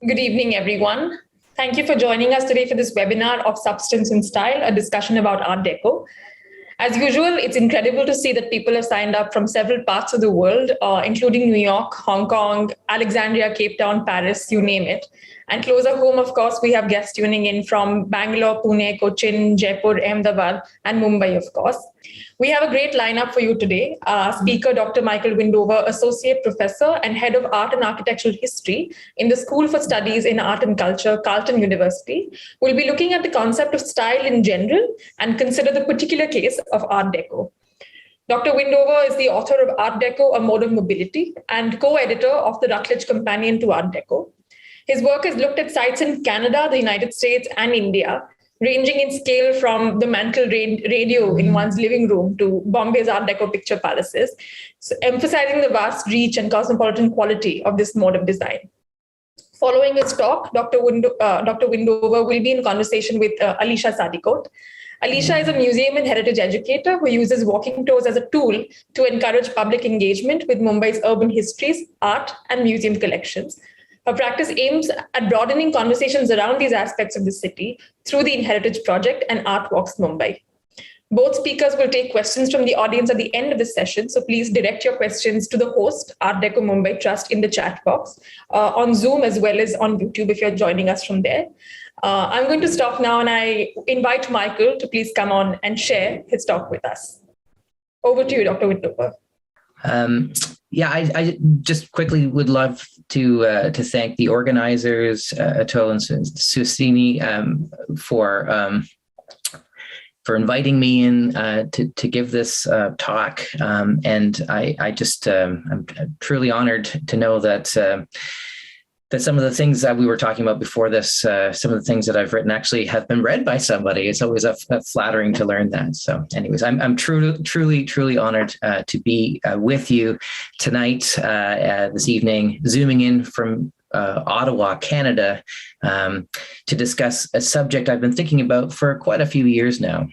Good evening, everyone. Thank you for joining us today for this webinar of Substance and Style, a discussion about Art Deco. As usual, it's incredible to see that people have signed up from several parts of the world, including New York, Hong Kong, Alexandria, Cape Town, Paris, you name it. And closer home, of course, we have guests tuning in from Bangalore, Pune, Cochin, Jaipur, Ahmedabad, and Mumbai, of course. We have a great lineup for you today. Speaker Dr. Michael Windover, Associate Professor and Head of Art and Architectural History in the School for Studies in Art and Culture, Carleton University, will be looking at the concept of style in general and consider the particular case of Art Deco. Dr. Windover is the author of Art Deco, A Mode of Mobility, and co-editor of the Routledge Companion to Art Deco. His work has looked at sites in Canada, the United States, and India, ranging in scale from the mantle radio in one's living room to Bombay's Art Deco picture palaces, so emphasizing the vast reach and cosmopolitan quality of this mode of design. Following his talk, Dr. Windover will be in conversation with Alisha Sadikot. Alisha is a museum and heritage educator who uses walking tours as a tool to encourage public engagement with Mumbai's urban histories, art, and museum collections. Her practice aims at broadening conversations around these aspects of the city through the Heritage Project and Art Walks Mumbai. Both speakers will take questions from the audience at the end of the session, so please direct your questions to the host, Art Deco Mumbai Trust, in the chat box, on Zoom as well as on YouTube if you're joining us from there. I'm going to stop now and I invite Michael to please come on and share his talk with us. Over to you, Dr. Windover. I just quickly would love to thank the organizers, Atul and Susini, for inviting me in to give this talk. And I'm truly honored to know that that some of the things that we were talking about before this, some of the things that I've written actually have been read by somebody. It's always a flattering to learn that. So anyways, I'm truly honored to be with you tonight, this evening, zooming in from Ottawa, Canada, to discuss a subject I've been thinking about for quite a few years now.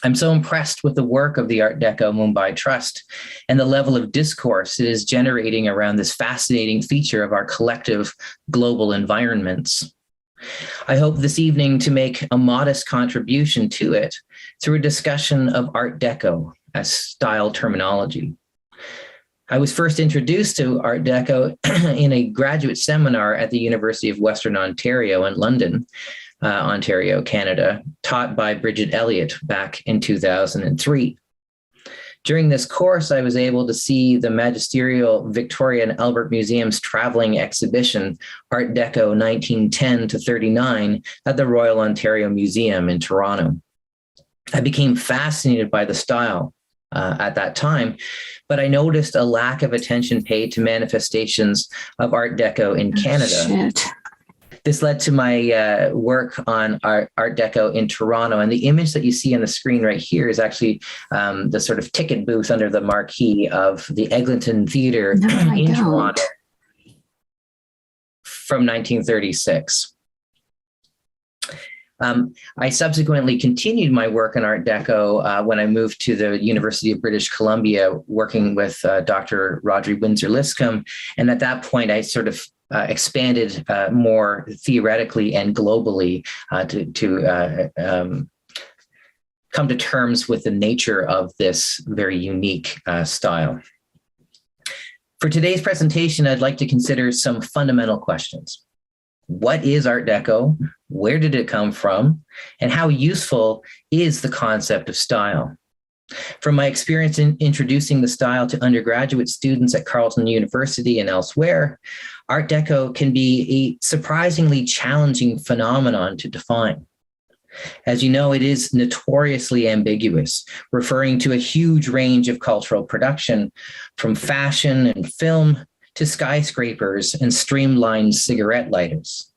I'm so impressed with the work of the Art Deco Mumbai Trust and the level of discourse it is generating around this fascinating feature of our collective global environments. I hope this evening to make a modest contribution to it through a discussion of Art Deco as style terminology. I was first introduced to Art Deco in a graduate seminar at the University of Western Ontario in London, Ontario, Canada, taught by Bridget Elliott back in 2003. During this course, I was able to see the magisterial Victoria and Albert Museum's traveling exhibition, Art Deco 1910 to 39, at the Royal Ontario Museum in Toronto. I became fascinated by the style at that time, but I noticed a lack of attention paid to manifestations of Art Deco in Canada. This led to my work on Art Deco in Toronto. And the image that you see on the screen right here is actually the sort of ticket booth under the marquee of the Eglinton Theatre in Toronto from 1936. I subsequently continued my work on Art Deco when I moved to the University of British Columbia, working with Dr. Rodri Windsor-Liscombe. And at that point, I sort of expanded more theoretically and globally to come to terms with the nature of this very unique style. For today's presentation, I'd like to consider some fundamental questions. What is Art Deco? Where did it come from? And how useful is the concept of style? From my experience in introducing the style to undergraduate students at Carleton University and elsewhere, Art Deco can be a surprisingly challenging phenomenon to define. As you know, it is notoriously ambiguous, referring to a huge range of cultural production, from fashion and film to skyscrapers and streamlined cigarette lighters.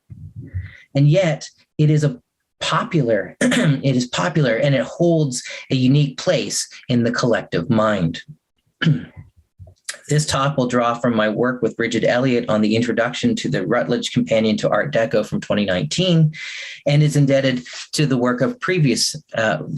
And yet, it is popular and it holds a unique place in the collective mind. This talk will draw from my work with Bridget Elliott on the introduction to the Routledge Companion to Art Deco from 2019, and is indebted to the work of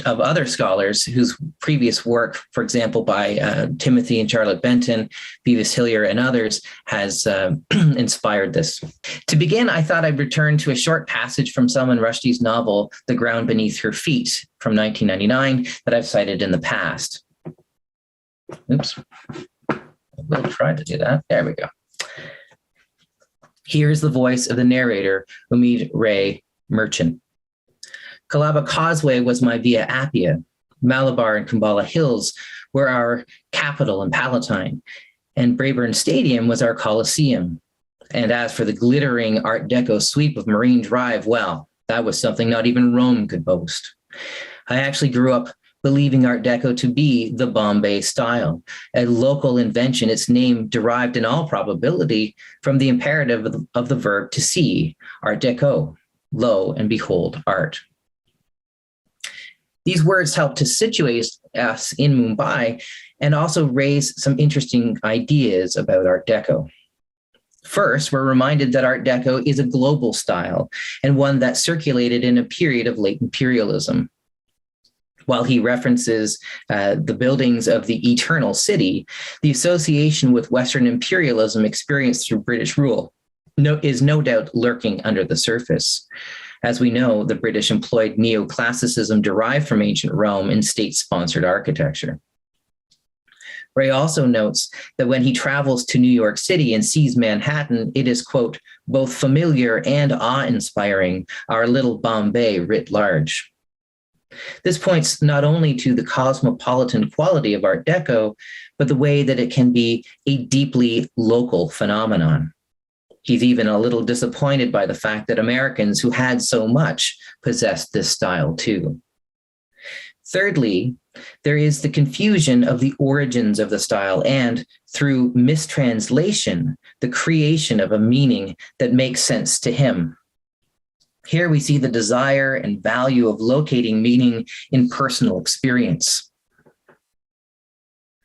other scholars whose previous work, for example, by Timothy and Charlotte Benton, Beavis Hillier, and others, has inspired this. To begin, I thought I'd return to a short passage from Salman Rushdie's novel, The Ground Beneath Her Feet, from 1999, that I've cited in the past. Oops. We'll try to do that. There we go. Here's the voice of the narrator, Umid Ray Merchant. Calabar Causeway was my Via Appia. Malabar and Kumbala Hills were our capital and Palatine, and Braeburn Stadium was our Coliseum. And as for the glittering Art Deco sweep of Marine Drive, well, that was something not even Rome could boast. I actually grew up believing Art Deco to be the Bombay style, a local invention, its name derived in all probability from the imperative of the verb to see, Art Deco, lo and behold art. These words help to situate us in Mumbai and also raise some interesting ideas about Art Deco. First, we're reminded that Art Deco is a global style and one that circulated in a period of late imperialism. While he references the buildings of the Eternal City, the association with Western imperialism experienced through British rule is no doubt lurking under the surface. As we know, the British employed neoclassicism derived from ancient Rome in state-sponsored architecture. Ray also notes that when he travels to New York City and sees Manhattan, it is, quote, both familiar and awe-inspiring, our little Bombay writ large. This points not only to the cosmopolitan quality of Art Deco, but the way that it can be a deeply local phenomenon. He's even a little disappointed by the fact that Americans who had so much possessed this style too. Thirdly, there is the confusion of the origins of the style and, through mistranslation, the creation of a meaning that makes sense to him. Here we see the desire and value of locating meaning in personal experience.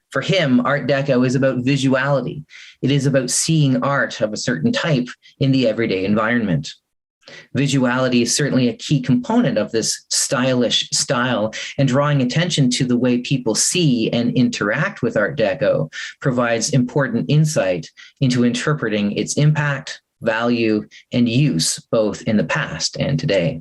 For him, Art Deco is about visuality. It is about seeing art of a certain type in the everyday environment. Visuality is certainly a key component of this stylish style, and drawing attention to the way people see and interact with Art Deco provides important insight into interpreting its impact, value, and use both in the past and today.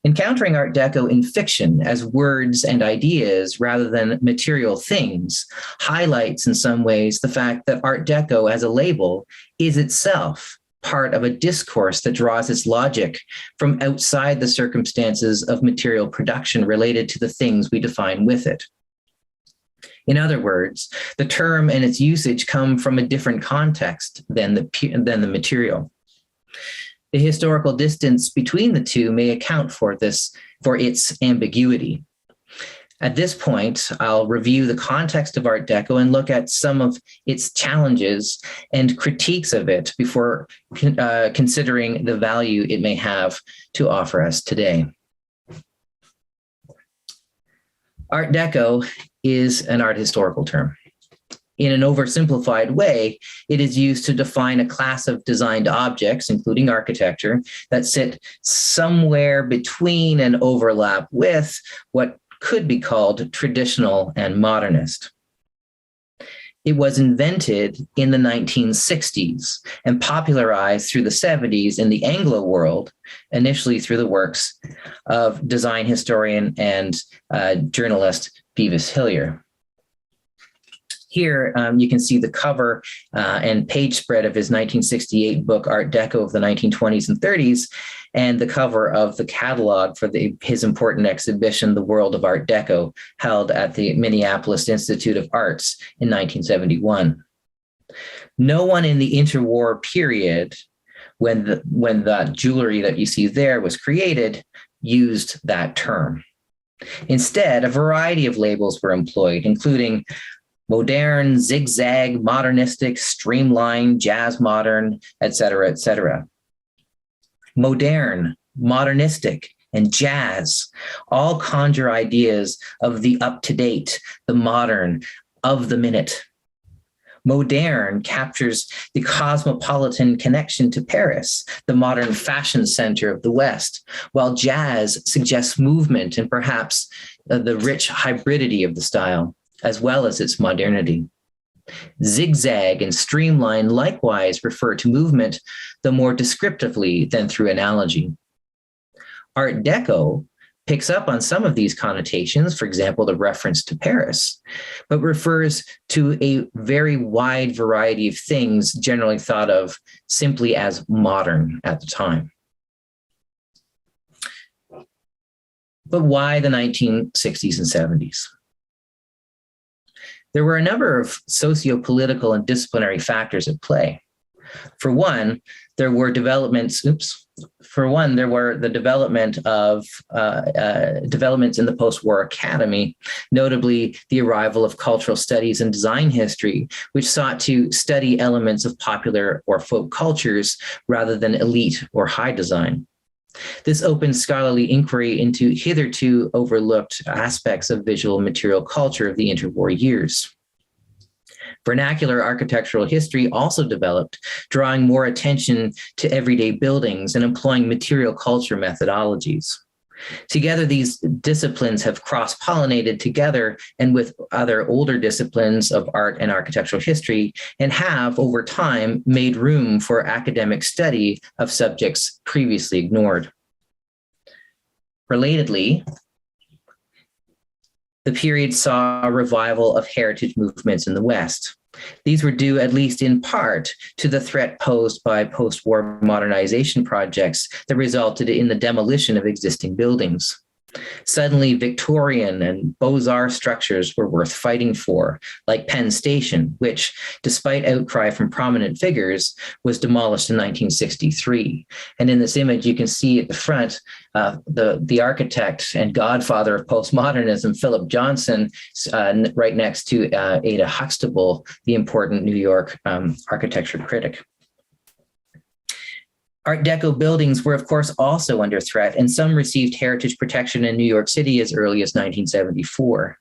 Encountering Art Deco in fiction as words and ideas rather than material things highlights in some ways the fact that Art Deco as a label is itself part of a discourse that draws its logic from outside the circumstances of material production related to the things we define with it. In other words, the term and its usage come from a different context than the material. The historical distance between the two may account for its ambiguity. At this point, I'll review the context of Art Deco and look at some of its challenges and critiques of it before considering the value it may have to offer us today. Art Deco is an art historical term. In an oversimplified way, it is used to define a class of designed objects, including architecture, that sit somewhere between and overlap with what could be called traditional and modernist. It was invented in the 1960s and popularized through the 70s in the Anglo world, initially through the works of design historian and journalist Beavis Hillier. Here, you can see the cover and page spread of his 1968 book, Art Deco of the 1920s and 30s, and the cover of the catalog for his important exhibition, The World of Art Deco, held at the Minneapolis Institute of Arts in 1971. No one in the interwar period, when the jewelry that you see there was created, used that term. Instead, a variety of labels were employed, including modern, zigzag, modernistic, streamlined, jazz modern, etc., etc. Modern, modernistic, and jazz all conjure ideas of the up-to-date, the modern, of the minute. Moderne captures the cosmopolitan connection to Paris, the modern fashion center of the West, while jazz suggests movement and perhaps the rich hybridity of the style, as well as its modernity. Zigzag and streamline likewise refer to movement, though more descriptively than through analogy. Art Deco picks up on some of these connotations, for example, the reference to Paris, but refers to a very wide variety of things generally thought of simply as modern at the time. But why the 1960s and 70s? There were a number of socio-political and disciplinary factors at play. For one, there were developments in the post-war academy, notably the arrival of cultural studies and design history, which sought to study elements of popular or folk cultures rather than elite or high design. This opened scholarly inquiry into hitherto overlooked aspects of visual material culture of the interwar years. Vernacular architectural history also developed, drawing more attention to everyday buildings and employing material culture methodologies. Together, these disciplines have cross-pollinated together and with other older disciplines of art and architectural history, and have, over time, made room for academic study of subjects previously ignored. Relatedly, the period saw a revival of heritage movements in the West. These were due, at least in part, to the threat posed by post-war modernization projects that resulted in the demolition of existing buildings. Suddenly, Victorian and Beaux-Arts structures were worth fighting for, like Penn Station, which, despite outcry from prominent figures, was demolished in 1963. And in this image, you can see at the front the architect and godfather of postmodernism, Philip Johnson, right next to Ada Huxtable, the important New York architecture critic. Art Deco buildings were, of course, also under threat, and some received heritage protection in New York City as early as 1974.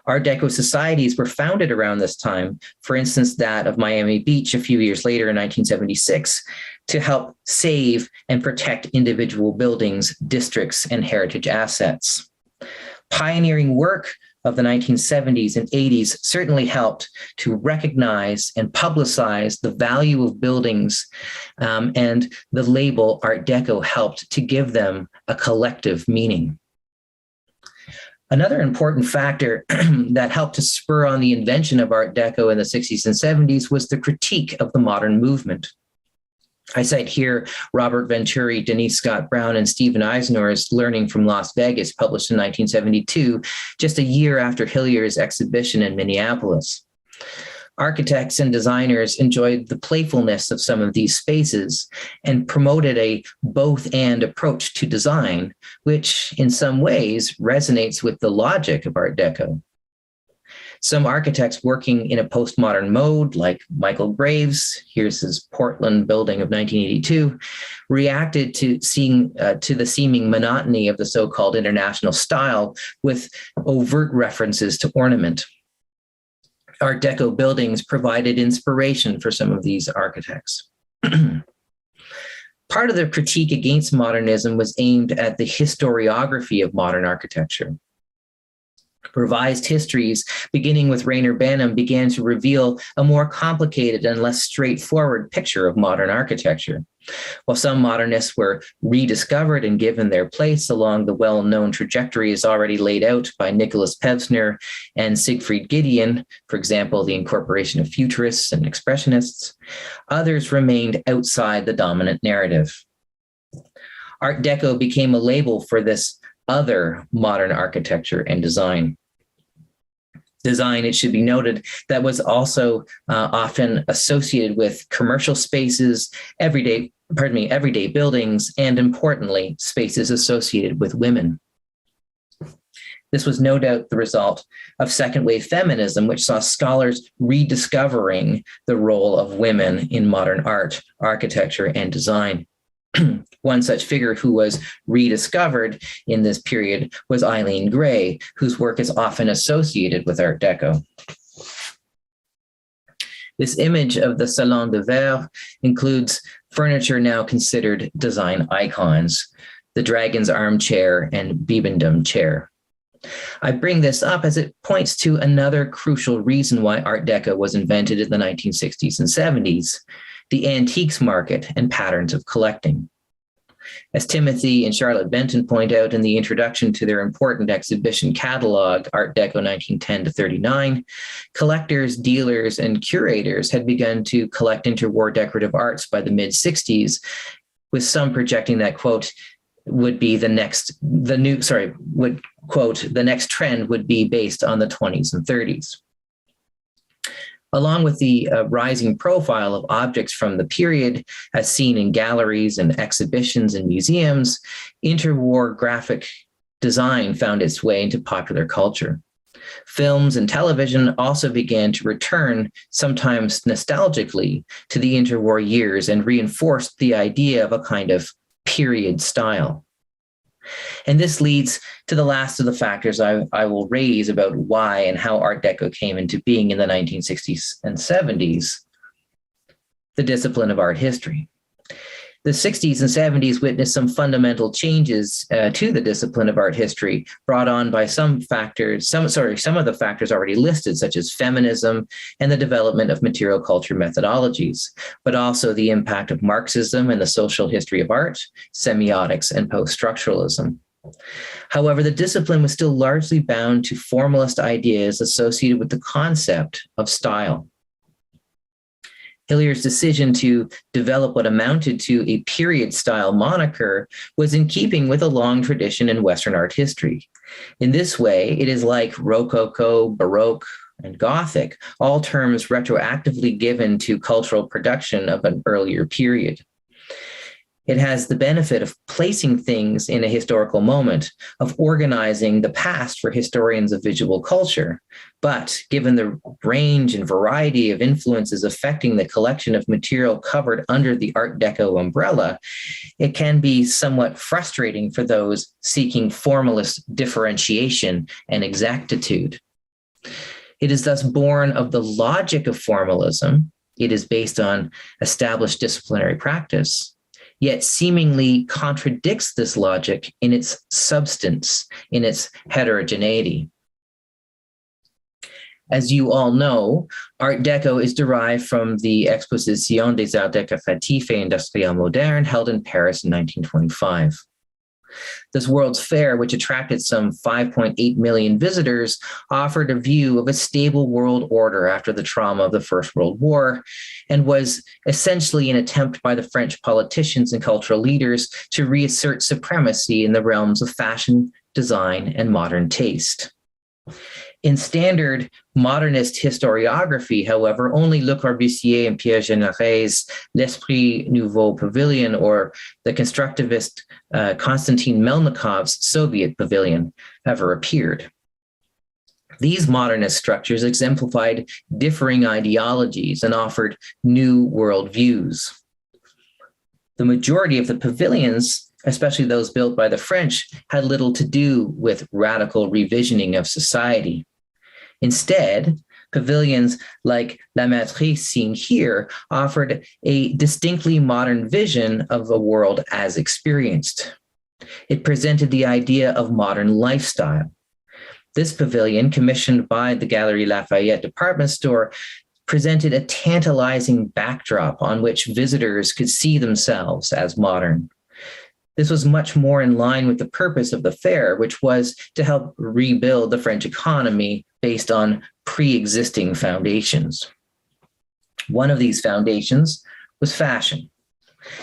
Art Deco societies were founded around this time, for instance, that of Miami Beach a few years later in 1976, to help save and protect individual buildings, districts, and heritage assets. Pioneering work of the 1970s and 80s certainly helped to recognize and publicize the value of buildings, and the label Art Deco helped to give them a collective meaning. Another important factor that helped to spur on the invention of Art Deco in the 60s and 70s was the critique of the modern movement. I cite here Robert Venturi, Denise Scott Brown, and Stephen Eisner's Learning from Las Vegas, published in 1972, just a year after Hillier's exhibition in Minneapolis. Architects and designers enjoyed the playfulness of some of these spaces and promoted a both-and approach to design, which in some ways resonates with the logic of Art Deco. Some architects working in a postmodern mode, like Michael Graves, here's his Portland building of 1982, reacted to the seeming monotony of the so-called international style with overt references to ornament. Art Deco buildings provided inspiration for some of these architects. Part of the critique against modernism was aimed at the historiography of modern architecture. Revised histories, beginning with Rainer Banham, began to reveal a more complicated and less straightforward picture of modern architecture. While some modernists were rediscovered and given their place along the well-known trajectories already laid out by Nicholas Pevsner and Siegfried Gideon, for example, the incorporation of futurists and expressionists, others remained outside the dominant narrative. Art Deco became a label for this other modern architecture and design. Design, it should be noted, that was also often associated with commercial spaces, everyday buildings, and importantly, spaces associated with women. This was no doubt the result of second wave feminism, which saw scholars rediscovering the role of women in modern art, architecture, and design. One such figure who was rediscovered in this period was Eileen Gray, whose work is often associated with Art Deco. This image of the Salon de Verre includes furniture now considered design icons, the dragon's armchair and Bibendum chair. I bring this up as it points to another crucial reason why Art Deco was invented in the 1960s and 70s, the antiques market and patterns of collecting. As Timothy and Charlotte Benton point out in the introduction to their important exhibition catalog, Art Deco 1910 to 39, collectors, dealers, and curators had begun to collect interwar decorative arts by the mid-60s, with some projecting that, quote, the next trend would be based on the 20s and 30s. Along with the rising profile of objects from the period, as seen in galleries and exhibitions and museums, interwar graphic design found its way into popular culture. Films and television also began to return, sometimes nostalgically, to the interwar years and reinforced the idea of a kind of period style. And this leads to the last of the factors I will raise about why and how Art Deco came into being in the 1960s and 70s, the discipline of art history. The 60s and 70s witnessed some fundamental changes to the discipline of art history, brought on by some of the factors already listed, such as feminism and the development of material culture methodologies, but also the impact of Marxism and the social history of art, semiotics, and post-structuralism. However, the discipline was still largely bound to formalist ideas associated with the concept of style. Hillier's decision to develop what amounted to a period style moniker was in keeping with a long tradition in Western art history. In this way, it is like Rococo, Baroque, and Gothic, all terms retroactively given to cultural production of an earlier period. It has the benefit of placing things in a historical moment, of organizing the past for historians of visual culture. But given the range and variety of influences affecting the collection of material covered under the Art Deco umbrella, it can be somewhat frustrating for those seeking formalist differentiation and exactitude. It is thus born of the logic of formalism. It is based on established disciplinary practice, yet seemingly contradicts this logic in its substance, in its heterogeneity. As you all know, Art Deco is derived from the Exposition des Arts Décoratifs et Industriels Modernes held in Paris in 1925. This World's Fair, which attracted some 5.8 million visitors, offered a view of a stable world order after the trauma of the First World War, and was essentially an attempt by the French politicians and cultural leaders to reassert supremacy in the realms of fashion, design, and modern taste. In standard modernist historiography, however, only Le Corbusier and Pierre Généré's L'Esprit Nouveau Pavilion or the constructivist Konstantin Melnikov's Soviet Pavilion ever appeared. These modernist structures exemplified differing ideologies and offered new worldviews. The majority of the pavilions, especially those built by the French, had little to do with radical revisioning of society. Instead, pavilions like La Matrice seen here offered a distinctly modern vision of a world as experienced. It presented the idea of modern lifestyle. This pavilion, commissioned by the Galeries Lafayette department store, presented a tantalizing backdrop on which visitors could see themselves as modern. This was much more in line with the purpose of the fair, which was to help rebuild the French economy based on pre-existing foundations. One of these foundations was fashion.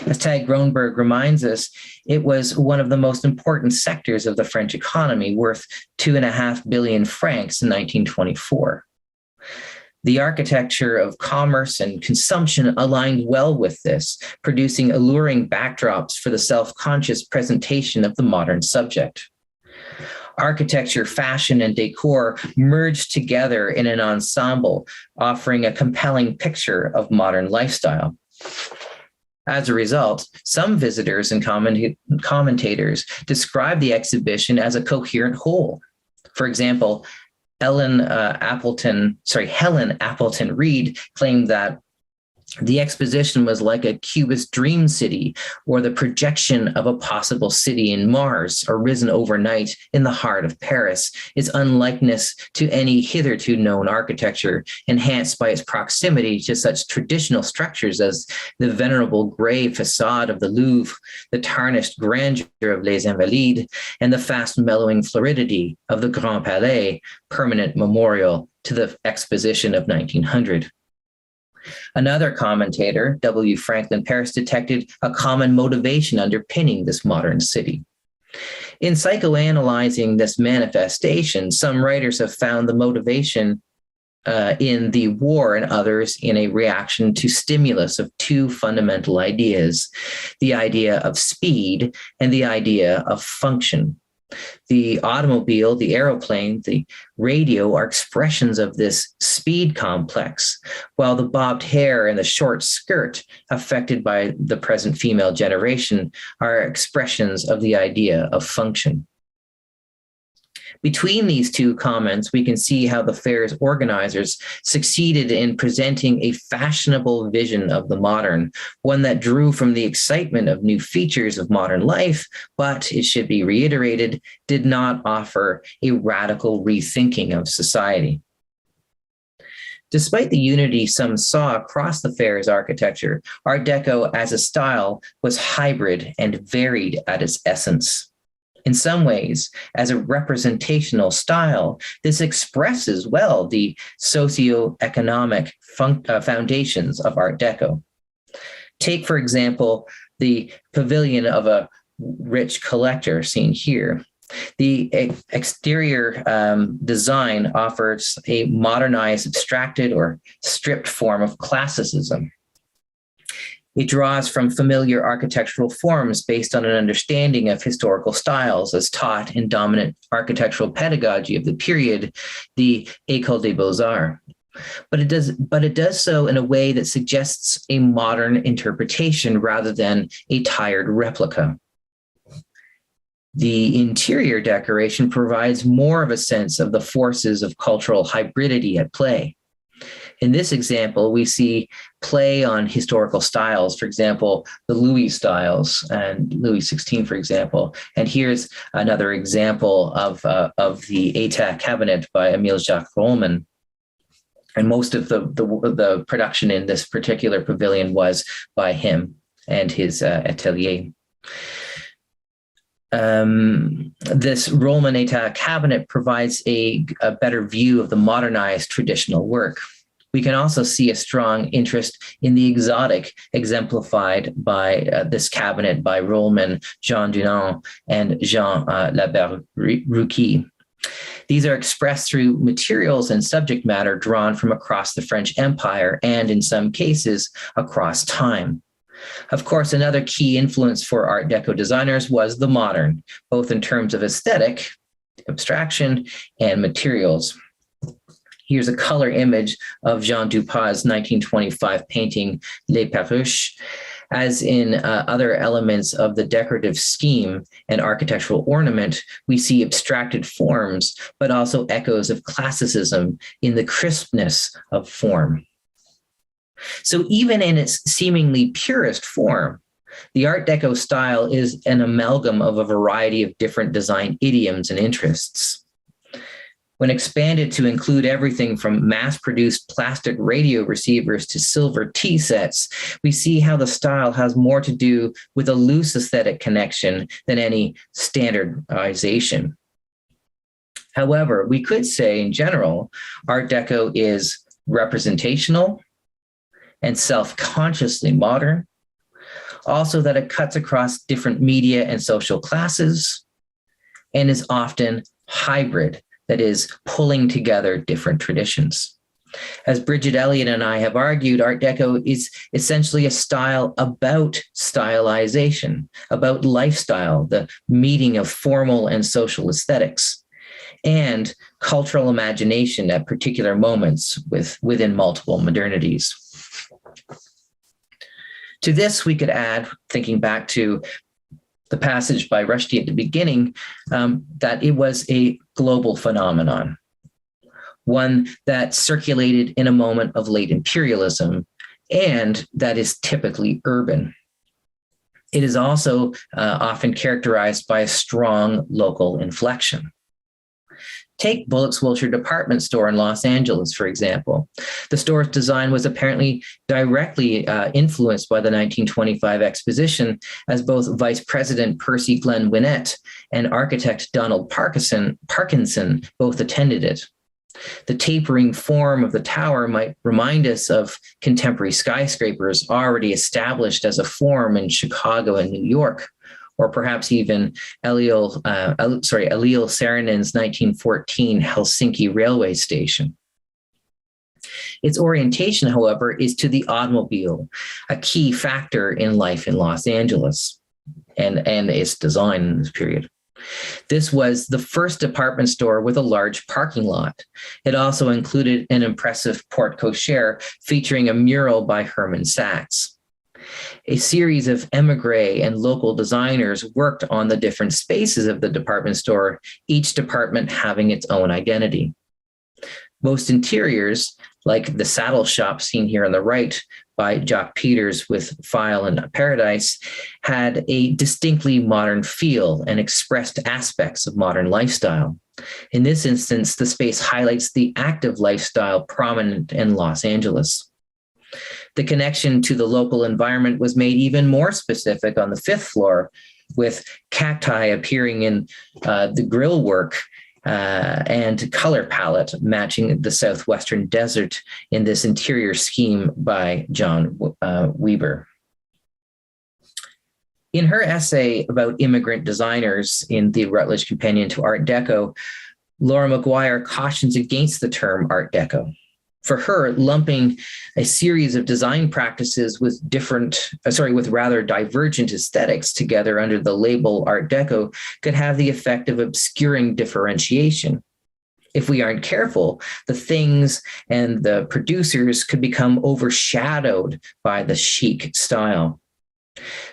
As Tag Gronberg reminds us, it was one of the most important sectors of the French economy, worth 2.5 billion francs in 1924. The architecture of commerce and consumption aligned well with this, producing alluring backdrops for the self-conscious presentation of the modern subject. Architecture, fashion, and decor merged together in an ensemble, offering a compelling picture of modern lifestyle. As a result, some visitors and commentators describe the exhibition as a coherent whole. For example, Helen Appleton Reed claimed that the exposition was like a cubist dream city, or the projection of a possible city in Mars, arisen overnight in the heart of Paris, its unlikeness to any hitherto known architecture, enhanced by its proximity to such traditional structures as the venerable gray facade of the Louvre, the tarnished grandeur of Les Invalides, and the fast mellowing floridity of the Grand Palais, permanent memorial to the exposition of 1900. Another commentator, W. Franklin Paris, detected a common motivation underpinning this modern city. In psychoanalyzing this manifestation, some writers have found the motivation in the war and others in a reaction to stimulus of two fundamental ideas, the idea of speed and the idea of function. The automobile, the aeroplane, the radio are expressions of this speed complex, while the bobbed hair and the short skirt, affected by the present female generation, are expressions of the idea of function. Between these two comments, we can see how the fair's organizers succeeded in presenting a fashionable vision of the modern, one that drew from the excitement of new features of modern life, but, it should be reiterated, did not offer a radical rethinking of society. Despite the unity some saw across the fair's architecture, Art Deco as a style was hybrid and varied at its essence. In some ways, as a representational style, this expresses well the socioeconomic foundations of Art Deco. Take, for example, the pavilion of a rich collector seen here. The exterior design offers a modernized, abstracted, or stripped form of classicism. It draws from familiar architectural forms based on an understanding of historical styles as taught in dominant architectural pedagogy of the period, the École des Beaux-Arts. But it does so in a way that suggests a modern interpretation rather than a tired replica. The interior decoration provides more of a sense of the forces of cultural hybridity at play. In this example, we see play on historical styles, for example, the Louis styles and Louis XVI, for example. And here's another example of the État cabinet by Émile Jacques Rollman. And most of the production in this particular pavilion was by him and his atelier. This Rollman État cabinet provides a better view of the modernized traditional work. We can also see a strong interest in the exotic exemplified by this cabinet by Rollman, Jean Dunant, and Jean Laberruquie. These are expressed through materials and subject matter drawn from across the French Empire and, in some cases, across time. Of course, another key influence for Art Deco designers was the modern, both in terms of aesthetic, abstraction, and materials. Here's a color image of Jean Dupas' 1925 painting Les Perruches. As in other elements of the decorative scheme and architectural ornament, we see abstracted forms, but also echoes of classicism in the crispness of form. So even in its seemingly purest form, the Art Deco style is an amalgam of a variety of different design idioms and interests. When expanded to include everything from mass-produced plastic radio receivers to silver tea sets, we see how the style has more to do with a loose aesthetic connection than any standardization. However, we could say in general, Art Deco is representational and self-consciously modern, also that it cuts across different media and social classes, and is often hybrid, that is, pulling together different traditions. As Bridget Elliott and I have argued, Art Deco is essentially a style about stylization, about lifestyle, the meeting of formal and social aesthetics, and cultural imagination at particular moments within multiple modernities. To this, we could add, thinking back to the passage by Rushdie at the beginning, that it was a global phenomenon. one that circulated in a moment of late imperialism, and that is typically urban. It is also often characterized by a strong local inflection. Take Bullock's Wilshire department store in Los Angeles, for example. The store's design was apparently directly influenced by the 1925 exposition, as both Vice President Percy Glenn Winnett and architect Donald Parkinson both attended it. The tapering form of the tower might remind us of contemporary skyscrapers already established as a form in Chicago and New York, or perhaps even Eliel Saarinen's 1914 Helsinki railway station. Its orientation, however, is to the automobile, a key factor in life in Los Angeles and its design in this period. This was the first department store with a large parking lot. It also included an impressive porte cochere featuring a mural by Herman Sachs. A series of émigré and local designers worked on the different spaces of the department store, each department having its own identity. Most interiors, like the saddle shop seen here on the right by Jock Peters with File and Paradise, had a distinctly modern feel and expressed aspects of modern lifestyle. In this instance, the space highlights the active lifestyle prominent in Los Angeles. The connection to the local environment was made even more specific on the 5th floor, with cacti appearing in the grill work and color palette matching the southwestern desert in this interior scheme by John Weber. In her essay about immigrant designers in the Routledge Companion to Art Deco, Laura McGuire cautions against the term Art Deco. For her, lumping a series of design practices with rather divergent aesthetics together under the label Art Deco could have the effect of obscuring differentiation. If we aren't careful, the things and the producers could become overshadowed by the chic style.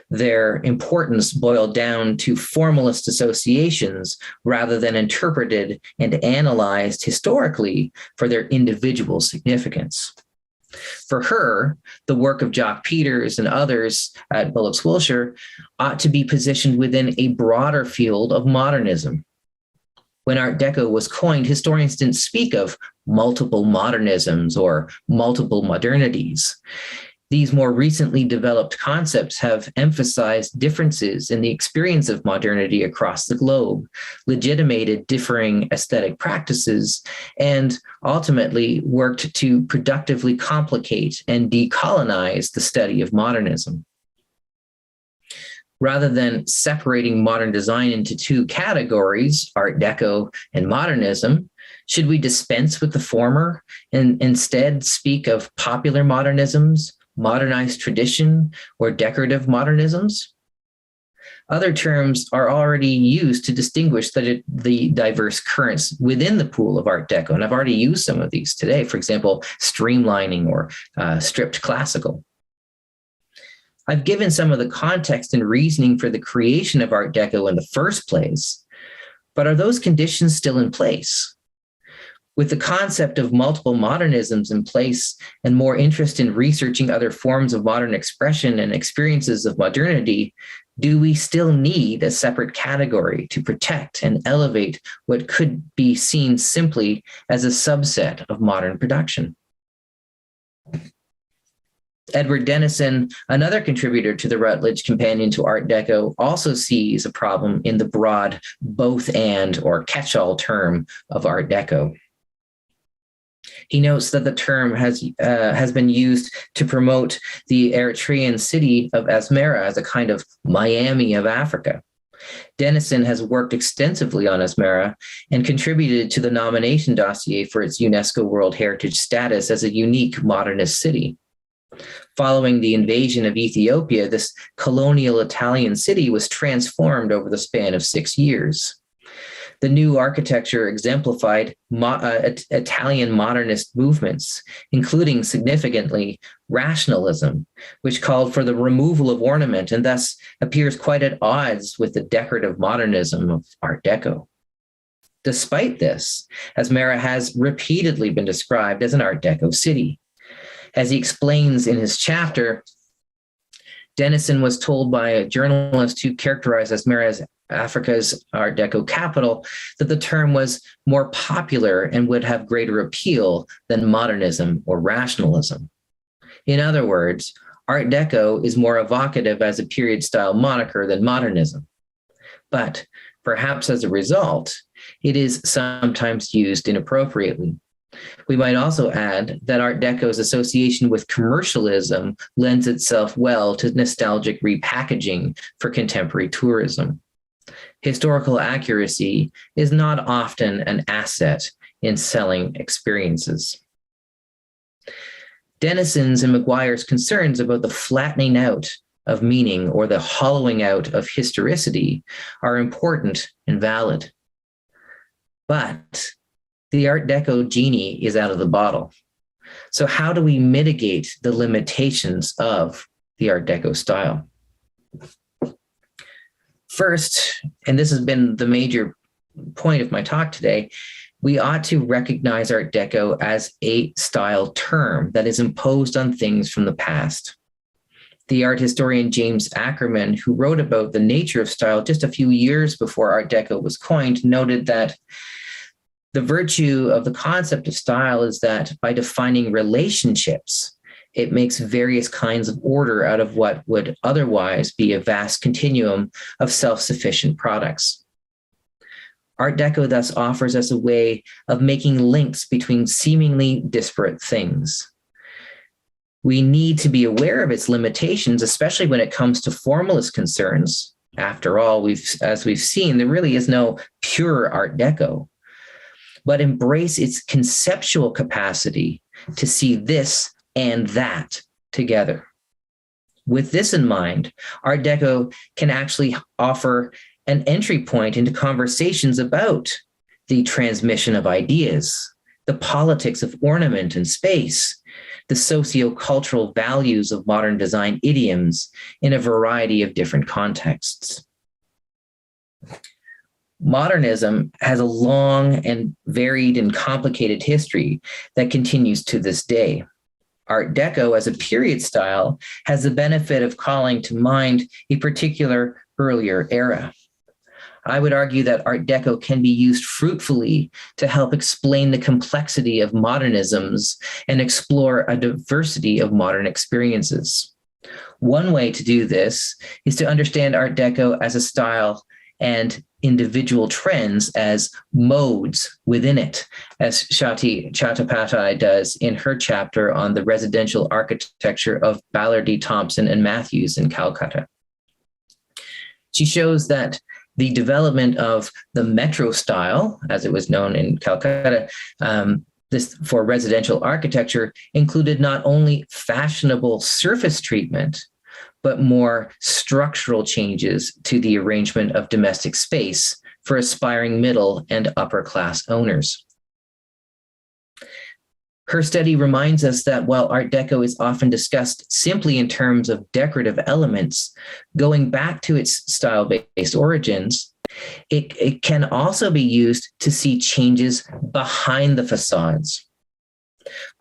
Their importance boiled down to formalist associations rather than interpreted and analyzed historically for their individual significance. For her, the work of Jock Peters and others at Bullock's Wilshire ought to be positioned within a broader field of modernism. When Art Deco was coined, historians didn't speak of multiple modernisms or multiple modernities. These more recently developed concepts have emphasized differences in the experience of modernity across the globe, legitimated differing aesthetic practices, and ultimately worked to productively complicate and decolonize the study of modernism. Rather than separating modern design into two categories, Art Deco and modernism, should we dispense with the former and instead speak of popular modernisms, modernized tradition, or decorative modernisms? Other terms are already used to distinguish the diverse currents within the pool of Art Deco, and I've already used some of these today. For example, streamlining or stripped classical. I've given some of the context and reasoning for the creation of Art Deco in the first place, but are those conditions still in place? With the concept of multiple modernisms in place and more interest in researching other forms of modern expression and experiences of modernity, do we still need a separate category to protect and elevate what could be seen simply as a subset of modern production? Edward Dennison, another contributor to the Routledge Companion to Art Deco, also sees a problem in the broad both and or catch-all term of Art Deco. He notes that the term has been used to promote the Eritrean city of Asmara as a kind of Miami of Africa. Dennison has worked extensively on Asmara and contributed to the nomination dossier for its UNESCO World Heritage status as a unique modernist city. Following the invasion of Ethiopia, this colonial Italian city was transformed over the span of 6 years. The new architecture exemplified Italian modernist movements, including significantly rationalism, which called for the removal of ornament and thus appears quite at odds with the decorative modernism of Art Deco. Despite this, Asmara has repeatedly been described as an Art Deco city. As he explains in his chapter, Denison was told by a journalist who characterized Asmara as Africa's Art Deco capital that the term was more popular and would have greater appeal than modernism or rationalism. In other words, Art Deco is more evocative as a period style moniker than modernism. But perhaps as a result, it is sometimes used inappropriately. We might also add that Art Deco's association with commercialism lends itself well to nostalgic repackaging for contemporary tourism. Historical accuracy is not often an asset in selling experiences. Denison's and McGuire's concerns about the flattening out of meaning or the hollowing out of historicity are important and valid. But the Art Deco genie is out of the bottle. So how do we mitigate the limitations of the Art Deco style? First, and this has been the major point of my talk today, we ought to recognize Art Deco as a style term that is imposed on things from the past. The art historian James Ackerman, who wrote about the nature of style just a few years before Art Deco was coined, noted that the virtue of the concept of style is that by defining relationships, it makes various kinds of order out of what would otherwise be a vast continuum of self-sufficient products. Art Deco thus offers us a way of making links between seemingly disparate things. We need to be aware of its limitations, especially when it comes to formalist concerns. After all, as we've seen, there really is no pure Art Deco, but embrace its conceptual capacity to see this and that together. With this in mind, Art Deco can actually offer an entry point into conversations about the transmission of ideas, the politics of ornament and space, the socio-cultural values of modern design idioms in a variety of different contexts. Modernism has a long and varied and complicated history that continues to this day. Art Deco as a period style has the benefit of calling to mind a particular earlier era. I would argue that Art Deco can be used fruitfully to help explain the complexity of modernisms and explore a diversity of modern experiences. One way to do this is to understand Art Deco as a style and individual trends as modes within it, as Shati Chattopadhyay does in her chapter on the residential architecture of Ballardy, Thompson, and Matthews in Calcutta. She shows that the development of the metro style, as it was known in Calcutta, this for residential architecture included not only fashionable surface treatment, but more structural changes to the arrangement of domestic space for aspiring middle and upper class owners. Her study reminds us that while Art Deco is often discussed simply in terms of decorative elements, going back to its style-based origins, it can also be used to see changes behind the facades.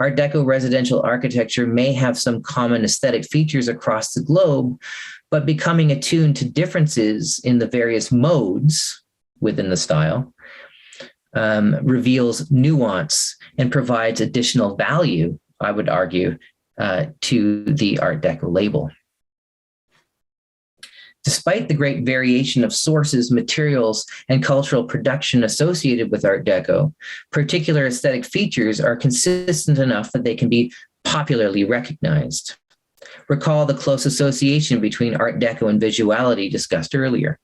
Art Deco residential architecture may have some common aesthetic features across the globe, but becoming attuned to differences in the various modes within the style reveals nuance and provides additional value, I would argue, to the Art Deco label. Despite the great variation of sources, materials, and cultural production associated with Art Deco, particular aesthetic features are consistent enough that they can be popularly recognized. Recall the close association between Art Deco and visuality discussed earlier.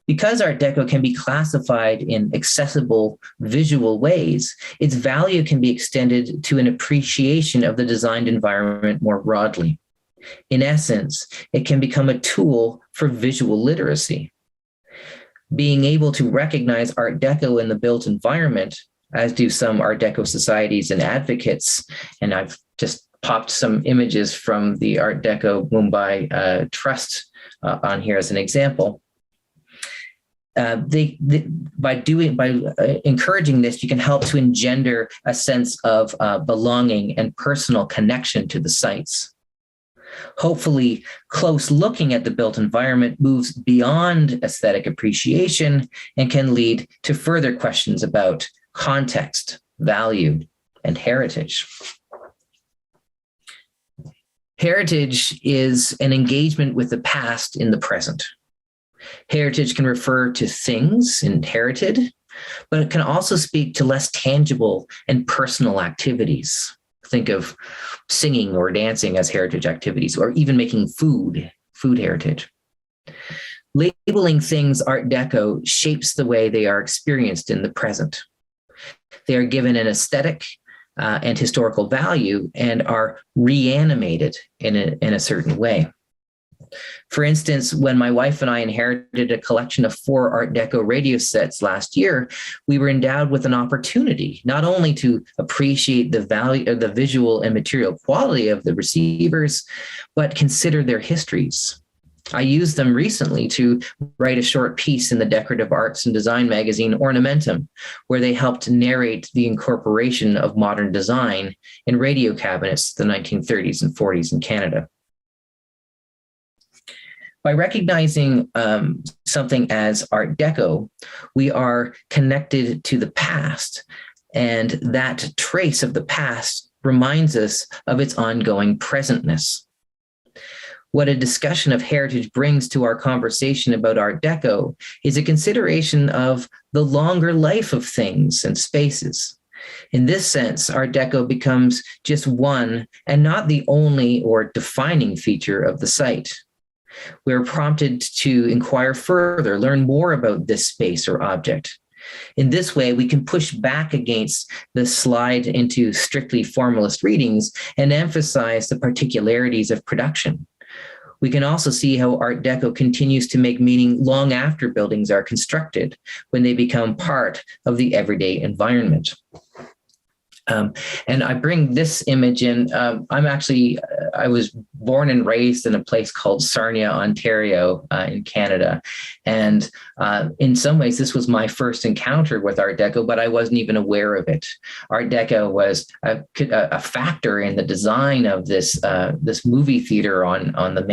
Because Art Deco can be classified in accessible visual ways, its value can be extended to an appreciation of the designed environment more broadly. In essence, it can become a tool for visual literacy. Being able to recognize Art Deco in the built environment, as do some Art Deco societies and advocates, and I've just popped some images from the Art Deco Mumbai Trust on here as an example. by encouraging this, you can help to engender a sense of belonging and personal connection to the sites. Hopefully, close looking at the built environment moves beyond aesthetic appreciation and can lead to further questions about context, value, and heritage. Heritage is an engagement with the past in the present. Heritage can refer to things inherited, but it can also speak to less tangible and personal activities. Think of singing or dancing as heritage activities, or even making food heritage. Labeling things Art Deco shapes the way they are experienced in the present. They are given an aesthetic and historical value and are reanimated in a certain way. For instance, when my wife and I inherited a collection of 4 Art Deco radio sets last year, we were endowed with an opportunity not only to appreciate the value of the visual and material quality of the receivers, but consider their histories. I used them recently to write a short piece in the decorative arts and design magazine Ornamentum, where they helped narrate the incorporation of modern design in radio cabinets in the 1930s and 40s in Canada. By recognizing something as Art Deco, we are connected to the past, and that trace of the past reminds us of its ongoing presentness. What a discussion of heritage brings to our conversation about Art Deco is a consideration of the longer life of things and spaces. In this sense, Art Deco becomes just one and not the only or defining feature of the site. We're prompted to inquire further, learn more about this space or object. In this way, we can push back against the slide into strictly formalist readings and emphasize the particularities of production. We can also see how Art Deco continues to make meaning long after buildings are constructed, when they become part of the everyday environment. And I bring this image in. I was born and raised in a place called Sarnia, Ontario, in Canada. And in some ways, this was my first encounter with Art Deco, but I wasn't even aware of it. Art Deco was a factor in the design of this movie theater on the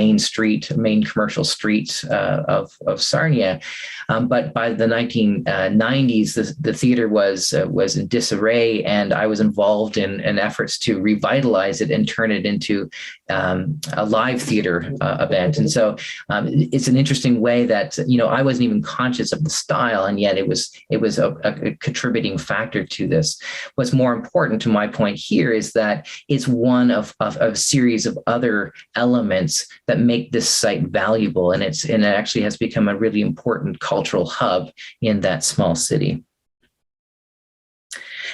main commercial street of Sarnia. But by the 1990s, the theater was in disarray, and I was involved in efforts to revitalize it and turn it into a live theater event. And so it's an interesting way that, I wasn't even conscious of the style, and yet it was a contributing factor to this. What's more important to my point here is that it's one of a series of other elements that make this site valuable, and it actually has become a really important cultural hub in that small city.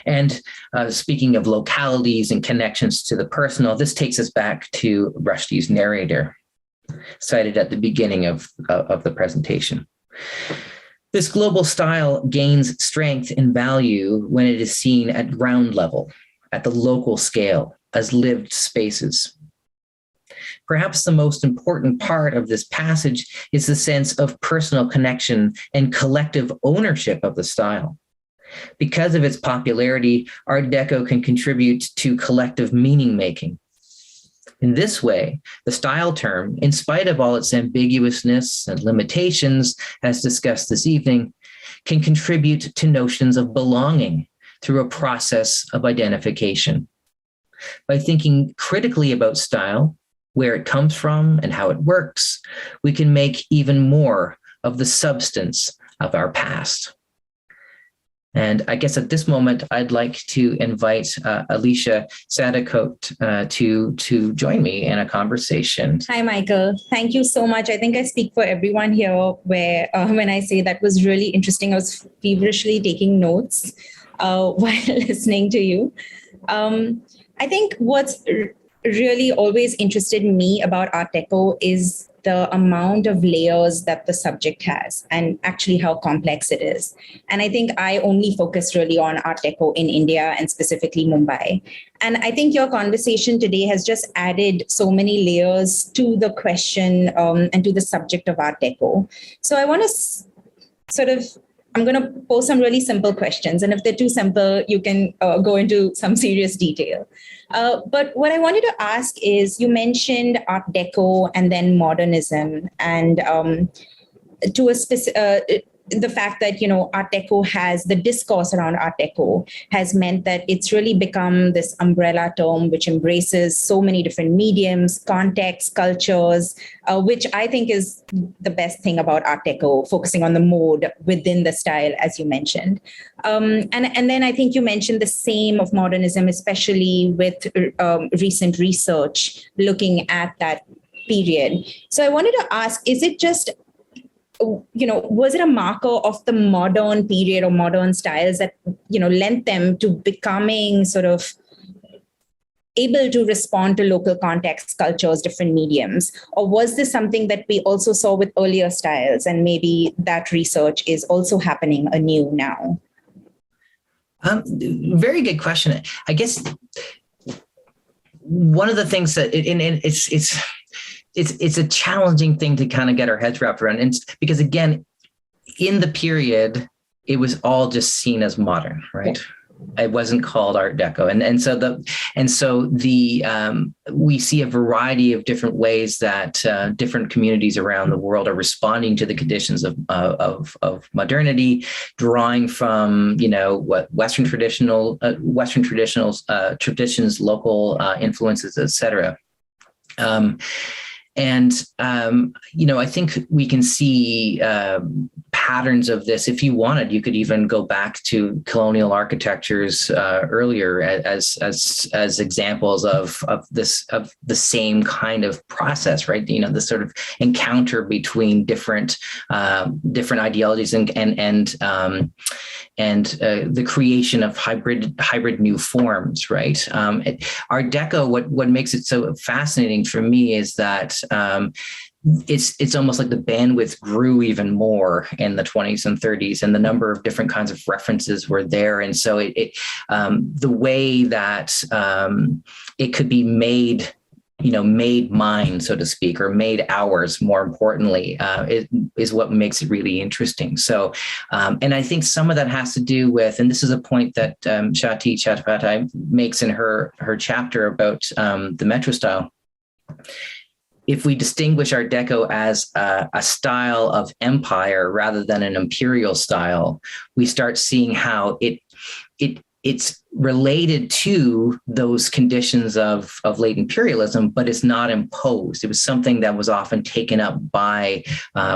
And speaking of localities and connections to the personal, this takes us back to Rushdie's narrator, cited at the beginning of the presentation. This global style gains strength and value when it is seen at ground level, at the local scale, as lived spaces. Perhaps the most important part of this passage is the sense of personal connection and collective ownership of the style. Because of its popularity, Art Deco can contribute to collective meaning-making. In this way, the style term, in spite of all its ambiguousness and limitations, as discussed this evening, can contribute to notions of belonging through a process of identification. By thinking critically about style, where it comes from and how it works, we can make even more of the substance of our past. And I guess at this moment, I'd like to invite Alisha Sadikot to join me in a conversation. Hi, Michael. Thank you so much. I think I speak for everyone here where when I say that was really interesting, I was feverishly taking notes while listening to you. I think what's really always interested me about Art Deco is the amount of layers that the subject has and actually how complex it is. And I think I only focus really on Art Deco in India and specifically Mumbai. And I think your conversation today has just added so many layers to the question and to the subject of Art Deco. So I want to sort of, I'm going to pose some really simple questions. And if they're too simple, you can go into some serious detail. But what I wanted to ask is, you mentioned Art Deco and then modernism, and to a specific, the fact that, Art Deco has, the discourse around Art Deco has meant that it's really become this umbrella term which embraces so many different mediums, contexts, cultures, which I think is the best thing about Art Deco, focusing on the mode within the style, as you mentioned. And then I think you mentioned the same of modernism, especially with recent research looking at that period. So I wanted to ask, is it just, was it a marker of the modern period or modern styles that, lent them to becoming sort of able to respond to local contexts, cultures, different mediums? Or was this something that we also saw with earlier styles, and maybe that research is also happening anew now? Very good question. I guess one of the things that it's a challenging thing to kind of get our heads wrapped around. And because again, in the period, it was all just seen as modern, right? Yeah. It wasn't called Art Deco. And so we see a variety of different ways that different communities around the world are responding to the conditions of modernity, drawing from, what Western traditions, local influences, et cetera. I think we can see patterns of this. If you wanted, you could even go back to colonial architectures earlier as examples of the same kind of process, right? This sort of encounter between different ideologies and the creation of hybrid new forms, right? Art Deco, what makes it so fascinating for me is that it's almost like the bandwidth grew even more in the 20s and 30s, and the number of different kinds of references were there. And so the way that it could be made mine, so to speak, or made ours, more importantly, is what makes it really interesting. So, and I think some of that has to do with, and this is a point that Shati Chattopadhyay makes in her chapter about the metro style. If we distinguish Art Deco as a style of empire rather than an imperial style, we start seeing how it's related to those conditions of late imperialism, but it's not imposed. It was something that was often taken up by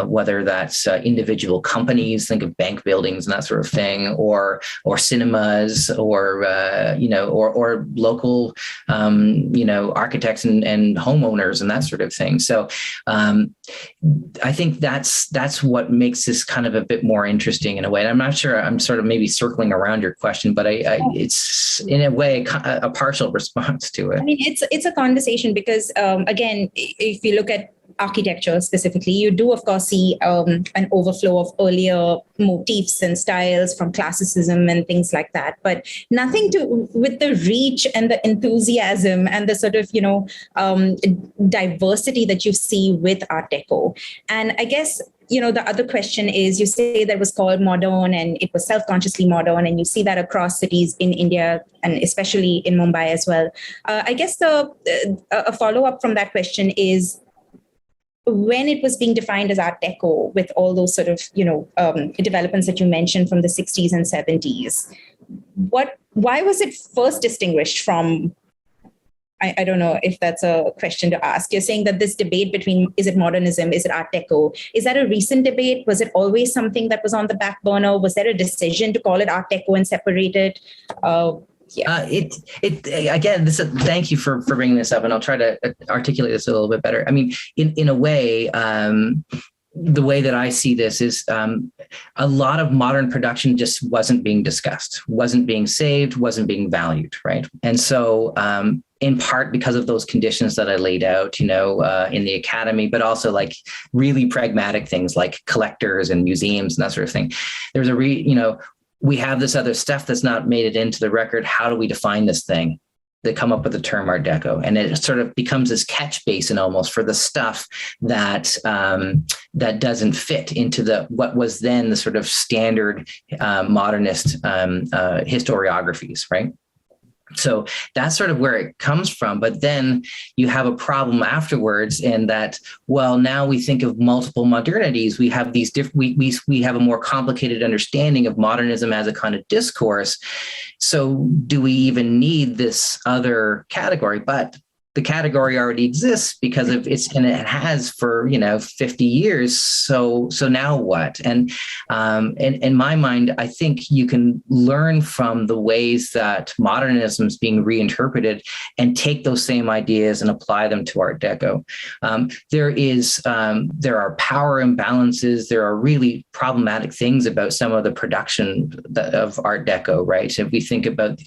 whether that's individual companies, think of bank buildings and that sort of thing, or cinemas, or local architects and homeowners and that sort of thing. So I think that's what makes this kind of a bit more interesting in a way. And I'm not sure, I'm sort of maybe circling around your question, but it's in a way a partial response to it. I mean, it's a conversation because again, if you look at architecture specifically, you do of course see an overflow of earlier motifs and styles from classicism and things like that, but nothing with the reach and the enthusiasm and the sort of diversity that you see with Art Deco. And I guess the other question is, you say that was called modern and it was self-consciously modern, and you see that across cities in India and especially in Mumbai as well. I guess a follow-up from that question is, when it was being defined as Art Deco with all those sort of, developments that you mentioned from the 60s and 70s, why was it first distinguished from, I don't know if that's a question to ask. You're saying that this debate between, is it modernism, is it Art Deco, is that a recent debate? Was it always something that was on the back burner? Was there a decision to call it Art Deco and separate it? Yeah. Again, thank you for bringing this up, and I'll try to articulate this a little bit better. I mean, in a way, the way that I see this is a lot of modern production just wasn't being discussed, wasn't being saved, wasn't being valued, right? And so in part because of those conditions that I laid out, in the academy, but also like really pragmatic things like collectors and museums and that sort of thing. There's we have this other stuff that's not made it into the record. How do we define this thing? that come up with the term Art Deco, and it sort of becomes this catch basin almost for the stuff that that doesn't fit into what was then the sort of standard modernist historiographies, right? So that's sort of where it comes from. But then you have a problem afterwards in that, well, now we think of multiple modernities. We have these we have a more complicated understanding of modernism as a kind of discourse. So do we even need this other category? But the category already exists because of and it has for 50 years. So now what? And in my mind, I think you can learn from the ways that modernism is being reinterpreted and take those same ideas and apply them to Art Deco. There are power imbalances. There are really problematic things about some of the production of Art Deco, right? If we think about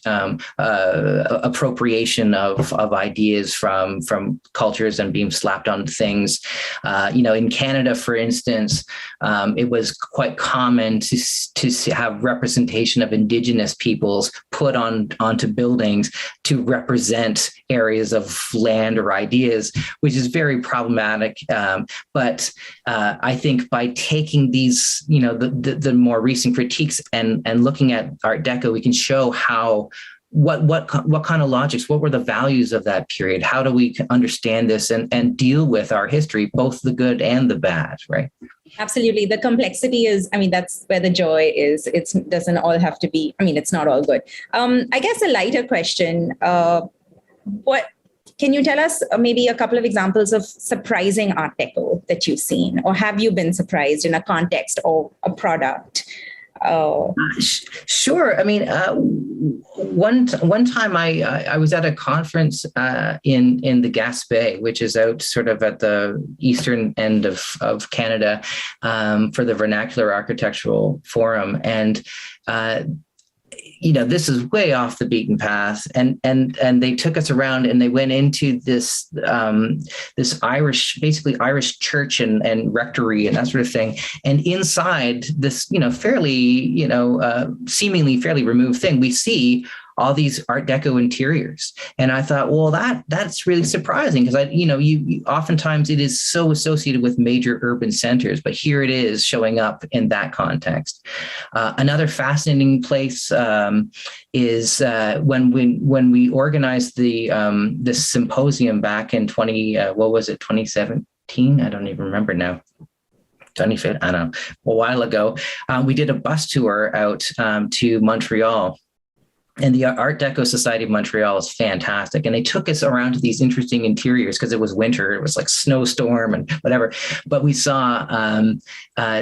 appropriation of ideas from cultures and being slapped on things. In Canada, for instance, it was quite common to have representation of Indigenous peoples put onto buildings to represent areas of land or ideas, which is very problematic. But I think by taking these, the more recent critiques and looking at Art Deco, we can show how what kind of logics, what were the values of that period? How do we understand this and deal with our history, both the good and the bad, right? Absolutely. The complexity is, that's where the joy is. It doesn't all have to be, it's not all good. I guess a lighter question, what can you tell us maybe a couple of examples of surprising Art Deco that you've seen, or have you been surprised in a context or a product? Sure. One time I was at a conference in the Gaspé, which is out sort of at the eastern end of Canada, for the Vernacular Architectural Forum, and this is way off the beaten path. And they took us around and they went into this basically Irish church and rectory and that sort of thing. And inside this, fairly, seemingly fairly removed thing, we see all these Art Deco interiors. And I thought, well, that's really surprising because you oftentimes it is so associated with major urban centers, but here it is showing up in that context. Another fascinating place is when we organized this symposium back in 2017? I don't even remember now. I don't know, a while ago. We did a bus tour out to Montreal. And the Art Deco Society of Montreal is fantastic. And they took us around to these interesting interiors because it was winter. It was like snowstorm and whatever. But we saw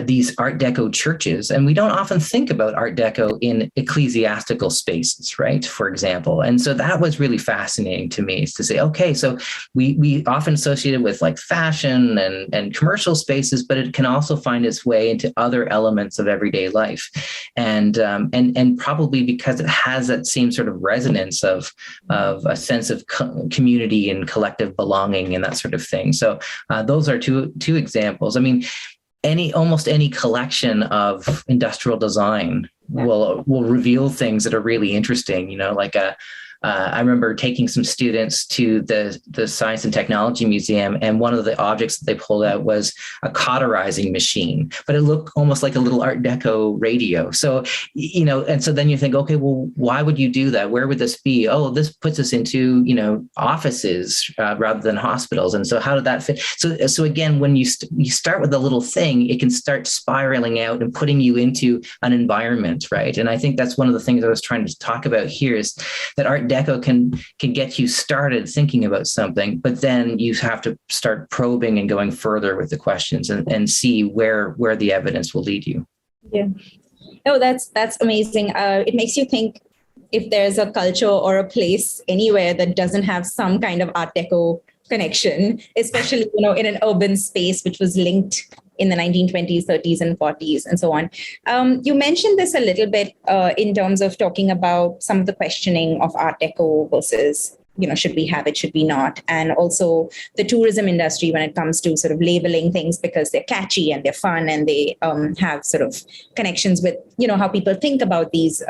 these Art Deco churches. And we don't often think about Art Deco in ecclesiastical spaces, right? For example. And so that was really fascinating to me, is to say, okay, so we often associate it with like fashion and commercial spaces, but it can also find its way into other elements of everyday life. And probably because it has that same sort of resonance of a sense of community and collective belonging and that sort of thing. So those are two examples. Almost any collection of industrial design will reveal things that are really interesting. I remember taking some students to the Science and Technology Museum, and one of the objects that they pulled out was a cauterizing machine, but it looked almost like a little Art Deco radio. So, and so then you think, okay, well, why would you do that? Where would this be? Oh, this puts us into, offices rather than hospitals. And so how did that fit? So again, when you start with a little thing, it can start spiraling out and putting you into an environment, right? And I think that's one of the things I was trying to talk about here, is that Art Deco can get you started thinking about something, but then you have to start probing and going further with the questions and see where the evidence will lead you. Yeah. Oh, that's amazing. It makes you think if there's a culture or a place anywhere that doesn't have some kind of Art Deco connection, especially, in an urban space, which was linked in the 1920s, 30s, and 40s, and so on. You mentioned this a little bit in terms of talking about some of the questioning of Art Deco versus, should we have it, should we not? And also the tourism industry when it comes to sort of labeling things because they're catchy and they're fun and they have sort of connections with, how people think about these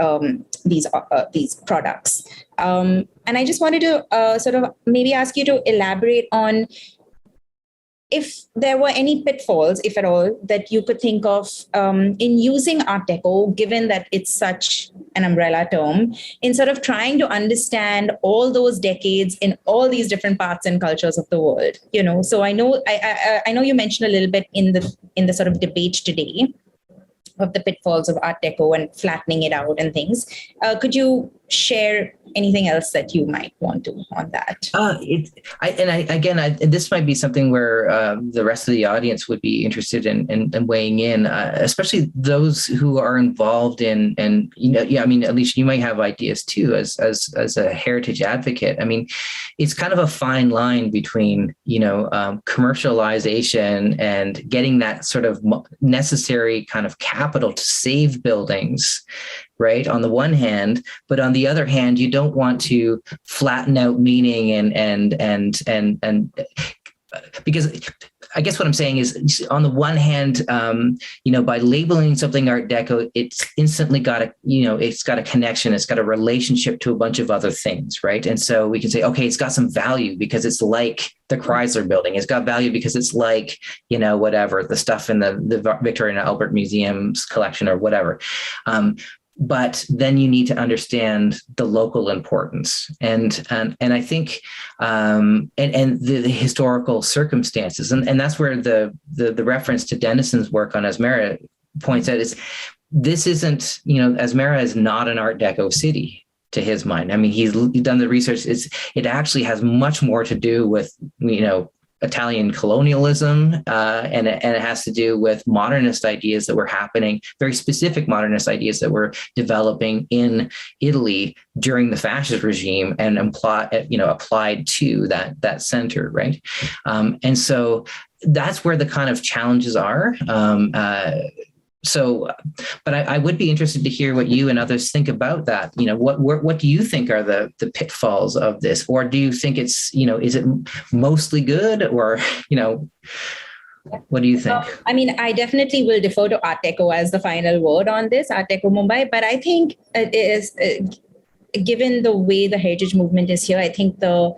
products. And I just wanted to sort of maybe ask you to elaborate on if there were any pitfalls, if at all, that you could think of in using Art Deco, given that it's such an umbrella term, in sort of trying to understand all those decades in all these different parts and cultures of the world. So I know you mentioned a little bit in the sort of debate today of the pitfalls of Art Deco and flattening it out and things. Could you share anything else that you might want to on that? This might be something where the rest of the audience would be interested in weighing in, especially those who are involved in, and Alisha, you might have ideas too, as a heritage advocate. I mean, it's kind of a fine line between, commercialization and getting that sort of necessary kind of capital to save buildings, right, on the one hand, but on the other hand, you don't want to flatten out meaning and because I guess what I'm saying is, on the one hand, by labeling something Art Deco, it's instantly got it's got a connection, it's got a relationship to a bunch of other things, right? And so we can say, okay, it's got some value because it's like the Chrysler Building. It's got value because it's like, whatever, the stuff in the Victoria and Albert Museum's collection or whatever. But then you need to understand the local importance and I think and the historical circumstances, and that's where the reference to Denison's work on Asmara points out is this isn't, Asmara is not an Art Deco city to his mind. I mean, he's done the research. It actually has much more to do with Italian colonialism, and it has to do with modernist ideas that were happening, very specific modernist ideas that were developing in Italy during the fascist regime and applied to that center, right? And so that's where the kind of challenges are. But I would be interested to hear what you and others think about that. What do you think are the pitfalls of this, or do you think it's, is it mostly good, or, what do you think? I mean, I definitely will defer to Art Deco as the final word on this, Art Deco Mumbai. But I think it is, given the way the heritage movement is here, I think the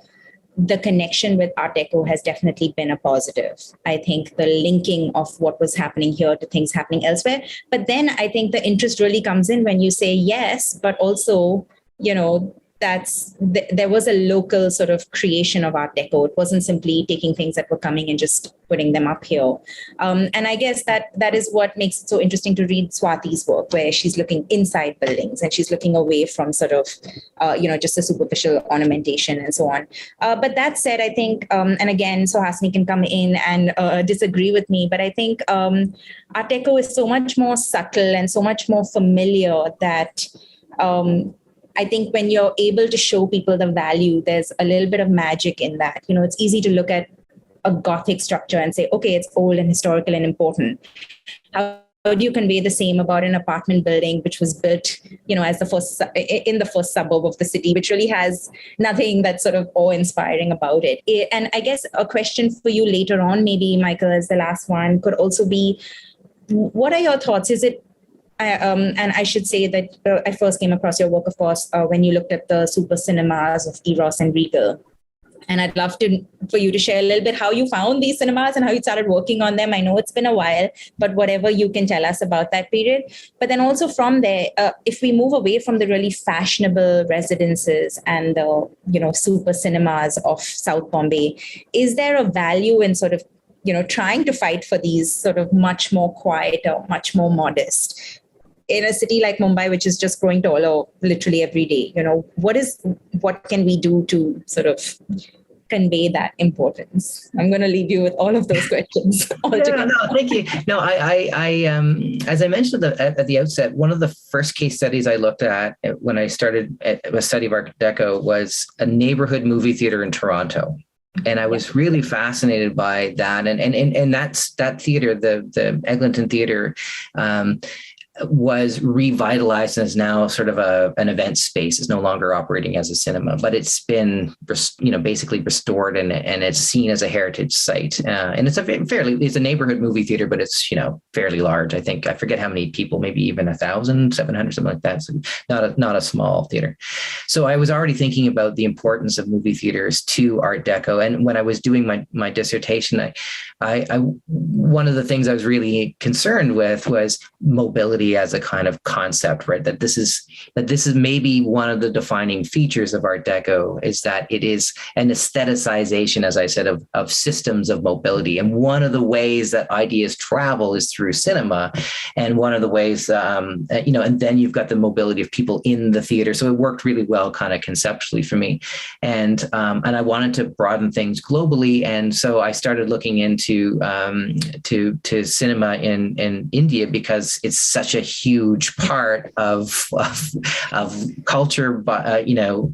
connection with Art Deco has definitely been a positive. I think the linking of what was happening here to things happening elsewhere. But then I think the interest really comes in when you say yes, but also, there was a local sort of creation of Art Deco. It wasn't simply taking things that were coming and just putting them up here. And I guess that is what makes it so interesting to read Swati's work, where she's looking inside buildings and she's looking away from sort of, just the superficial ornamentation and so on. But that said, I think, and again, Suhasini can come in and disagree with me, but I think Art Deco is so much more subtle and so much more familiar that I think when you're able to show people the value, there's a little bit of magic in that. It's easy to look at a Gothic structure and say, okay, it's old and historical and important. How do you convey the same about an apartment building which was built, as in the first suburb of the city, which really has nothing that's sort of awe-inspiring about it? And I guess a question for you later on, maybe Michael, as the last one, could also be, what are your thoughts? Is it and I should say that I first came across your work, of course, when you looked at the super cinemas of Eros and Regal. And I'd love for you to share a little bit how you found these cinemas and how you started working on them. I know it's been a while, but whatever you can tell us about that period. But then also from there, if we move away from the really fashionable residences and the super cinemas of South Bombay, is there a value in sort of trying to fight for these sort of much more quiet or much more modest in a city like Mumbai, which is just growing taller literally every day? What can we do to sort of convey that importance? I'm going to leave you with all of those questions altogether. No, thank you. No, I as I mentioned at the outset, one of the first case studies I looked at when I started a study of Art Deco was a neighborhood movie theater in Toronto. And I was really fascinated by that. And that theater, the Eglinton Theater, was revitalized and is now sort of an event space. It's no longer operating as a cinema, but it's been, basically restored and it's seen as a heritage site. And it's it's a neighborhood movie theater, but it's, fairly large. I think, I forget how many people, maybe even 1,700, something like that. So not a small theater. So I was already thinking about the importance of movie theaters to Art Deco. And when I was doing my dissertation, I one of the things I was really concerned with was mobility as a kind of concept, right? That this is maybe one of the defining features of Art Deco, is that it is an aestheticization, as I said, of systems of mobility. And one of the ways that ideas travel is through cinema. And one of the ways, and then you've got the mobility of people in the theater. So it worked really well kind of conceptually for me. And I wanted to broaden things globally. And so I started looking into to cinema in India, because it's such a huge part of culture,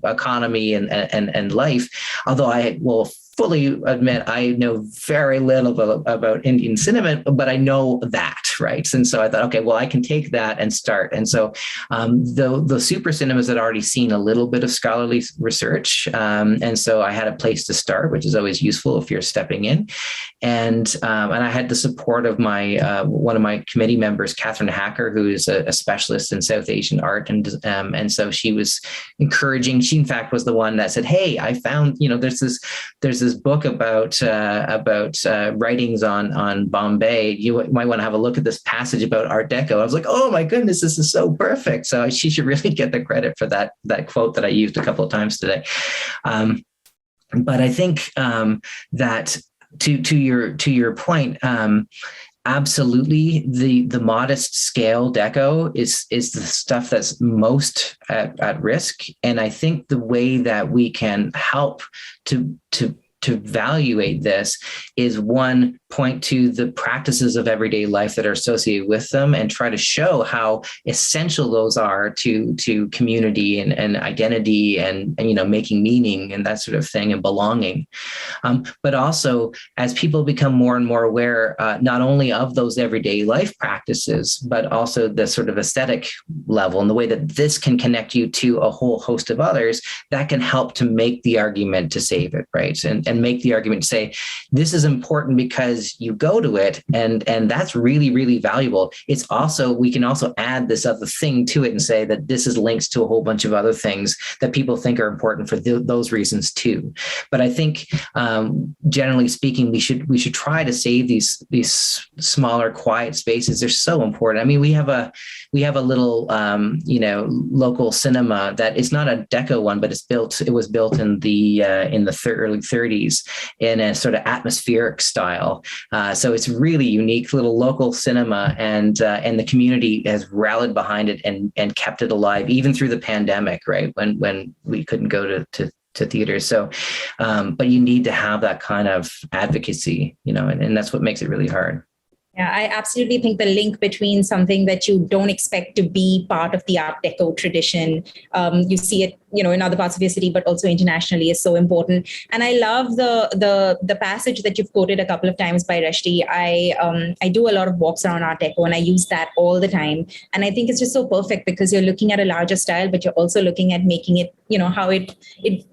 economy and life. Although I will fully admit I know very little about Indian cinema, but I know that, right? And so I thought, okay, well, I can take that and start. And so the super cinemas had already seen a little bit of scholarly research. And so I had a place to start, which is always useful if you're stepping in. And I had the support of my one of my committee members, Catherine Hacker, who is a specialist in South Asian art. And so she was encouraging. She, in fact, was the one that said, hey, I found, there's this book about writings on Bombay. You might want to have a look at this passage about Art Deco. I was like, oh my goodness, this is so perfect. So she should really get the credit for that quote that I used a couple of times today. But I think that to your point, absolutely, the modest scale deco is the stuff that's most at risk. And I think the way that we can help to evaluate this is, one, point to the practices of everyday life that are associated with them, and try to show how essential those are to community and identity and making meaning and that sort of thing, and belonging. But also, as people become more and more aware, not only of those everyday life practices, but also the sort of aesthetic level, and the way that this can connect you to a whole host of others, that can help to make the argument to save it, right? And make the argument to say, this is important because you go to it, and that's really, really valuable. It's also, we can also add this other thing to it and say that this is links to a whole bunch of other things that people think are important for those reasons too. But I think generally speaking, we should try to save these smaller, quiet spaces. They're so important. I mean, we have a little local cinema that is not a deco one, but it was built in the early 30s in a sort of atmospheric style. So it's really unique little local cinema, and the community has rallied behind it and kept it alive even through the pandemic, right? When we couldn't go to theaters. So, but you need to have that kind of advocacy, and that's what makes it really hard. Yeah, I absolutely think the link between something that you don't expect to be part of the Art Deco tradition, you see it, in other parts of your city, but also internationally, is so important. And I love the passage that you've quoted a couple of times by Rashti. I do a lot of walks around Art Deco, and I use that all the time. And I think it's just so perfect, because you're looking at a larger style, but you're also looking at making it, how it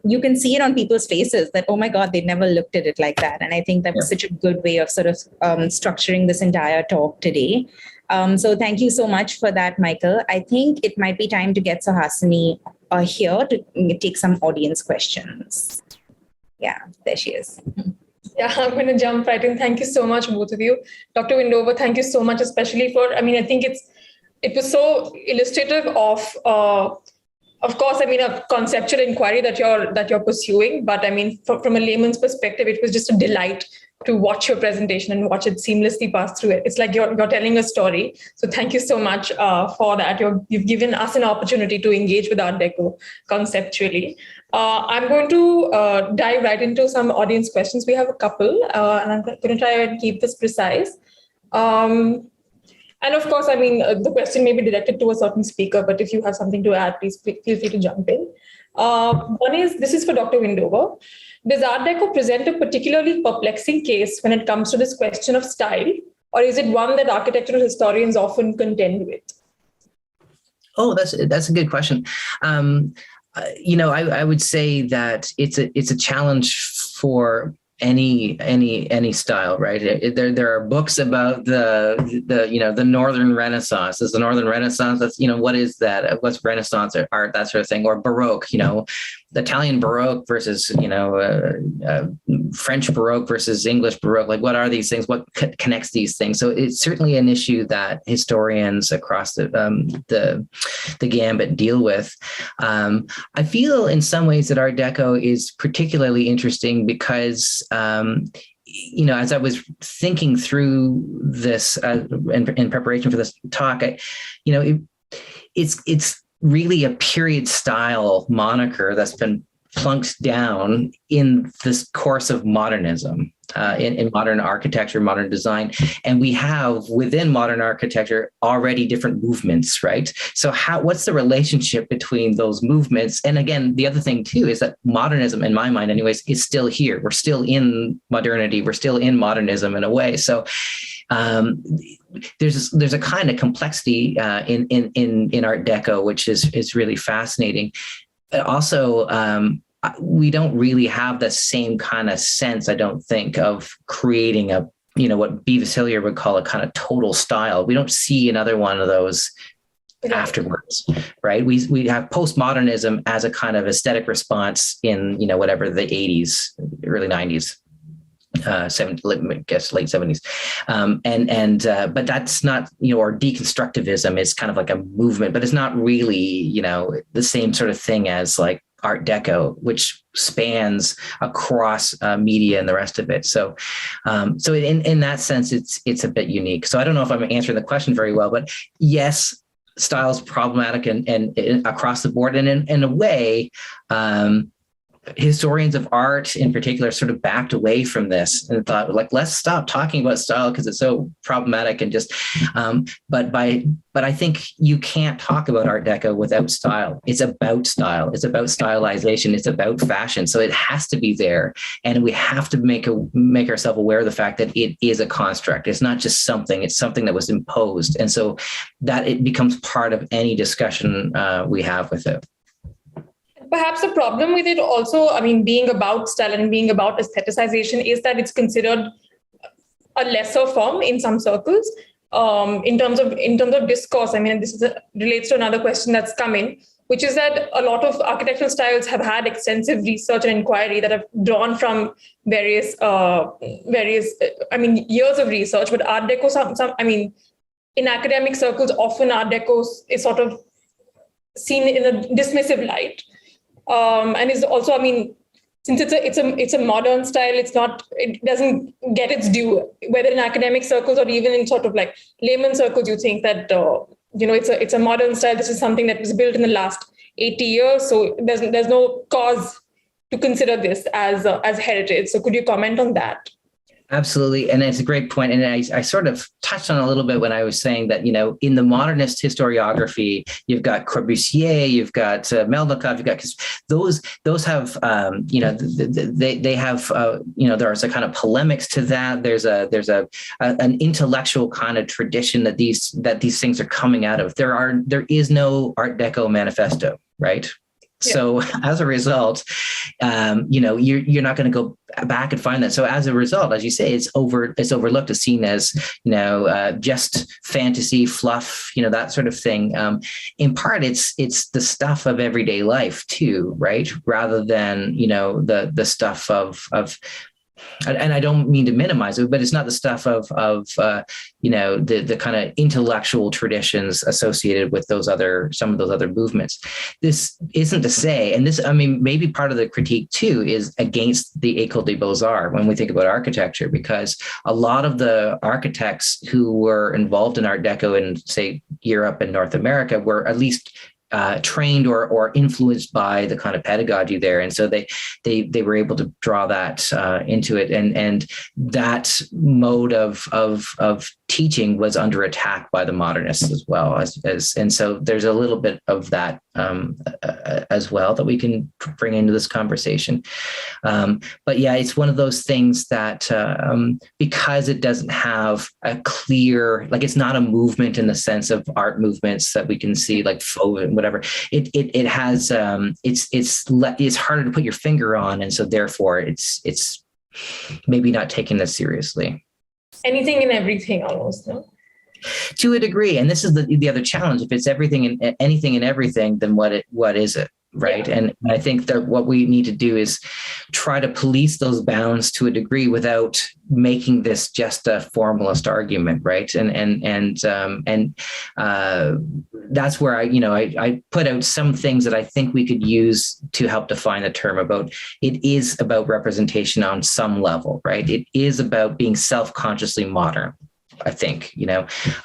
you can see it on people's faces that, oh my God, they never looked at it like that. And I think that was such a good way of sort of structuring this entire talk today. So thank you so much for that, Michael. I think it might be time to get Suhasini here to take some audience questions. Yeah, there she is. Yeah, I'm going to jump right in. Thank you so much, both of you. Dr. Windover, thank you so much, especially for, I think it was so illustrative of course, a conceptual inquiry that you're pursuing. But from a layman's perspective, it was just a delight to watch your presentation and watch it seamlessly pass through it. It's like you're telling a story. So thank you so much for that. You've given us an opportunity to engage with Art Deco conceptually. I'm going to dive right into some audience questions. We have a couple, and I'm going to try and keep this precise. And of course, the question may be directed to a certain speaker, but if you have something to add, please feel free to jump in. This is for Dr. Windover. Does Art Deco present a particularly perplexing case when it comes to this question of style, or is it one that architectural historians often contend with? Oh, that's a good question. I would say that it's a challenge for any style, right? There are books about the Northern Renaissance. Is the Northern Renaissance? That's, what is that? What's Renaissance art, that sort of thing, or Baroque? The Italian Baroque versus French Baroque versus English Baroque. Like, what are these things? What connects these things? So it's certainly an issue that historians across the gambit deal with. I feel in some ways that Art Deco is particularly interesting because, as I was thinking through this in preparation for this talk, it's really a period style moniker that's been plunked down in this course of modernism, in modern architecture, modern design. And we have within modern architecture already different movements, right? So what's the relationship between those movements? And again, the other thing too is that modernism, in my mind anyways, is still here. We're still in modernity. We're still in modernism in a way. So there's a kind of complexity in Art Deco, which is really fascinating. Also, we don't really have the same kind of sense, I don't think, of creating what Beavis Hillier would call a kind of total style. We don't see another one of those afterwards, right? We have postmodernism as a kind of aesthetic response in, whatever, the 80s, early 90s. I guess late 70s. But that's not, or deconstructivism is kind of like a movement, but it's not really, the same sort of thing as like Art Deco, which spans across media and the rest of it. So in that sense, it's a bit unique. So I don't know if I'm answering the question very well, but yes, style is problematic and across the board. And in a way, historians of art in particular sort of backed away from this and thought, like, let's stop talking about style because it's so problematic and just, but I think you can't talk about Art Deco without style. It's about style. It's about stylization. It's about fashion. So it has to be there. And we have to make ourselves aware of the fact that it is a construct. It's not just something, it's something that was imposed. And so that it becomes part of any discussion we have with it. Perhaps the problem with it also, being about style and being about aestheticization is that it's considered a lesser form in some circles. In terms of discourse, this relates to another question that's come in, which is that a lot of architectural styles have had extensive research and inquiry that have drawn from various years of research. But Art Deco, in academic circles, often Art Deco is sort of seen in a dismissive light. And is also, since it's a modern style, it doesn't get its due, whether in academic circles or even in sort of like layman circles. You think that it's a modern style. This is something that was built in the last 80 years, so there's no cause to consider this as heritage. So could you comment on that? Absolutely. And it's a great point. And I sort of touched on a little bit when I was saying that, in the modernist historiography, you've got Corbusier, you've got Melnikov, you've got, those have, they have, there's a kind of polemics to that. There's an intellectual kind of tradition that these things are coming out of. There is no Art Deco manifesto, right? Yeah. So as a result, you're not going to go back and find that. So as a result, as you say, it's overlooked, it's seen as, just fantasy fluff, that sort of thing. In part, it's the stuff of everyday life too, right? Rather than, the stuff of and I don't mean to minimize it, but it's not the stuff of the kind of intellectual traditions associated with some of those other movements. This isn't to say, and this, maybe part of the critique too is against the École des Beaux-Arts when we think about architecture, because a lot of the architects who were involved in Art Deco in, say, Europe and North America were at least trained or influenced by the kind of pedagogy there, and so they were able to draw that into it, and that mode of teaching was under attack by the modernists as well and so there's a little bit of that as well that we can bring into this conversation. But yeah, it's one of those things that because it doesn't have a clear, like, it's not a movement in the sense of art movements that we can see, like Fauve and whatever. It has it's harder to put your finger on, and so therefore it's maybe not taking this seriously. Anything and everything almost, no? To a degree. And this is the other challenge. If it's everything and anything and everything, then what is it? Right. Yeah. And I think that what we need to do is try to police those bounds to a degree without making this just a formalist argument. Right. And that's where I put out some things that I think we could use to help define the term. About it is about representation on some level. Right. It is about being self-consciously modern. I think,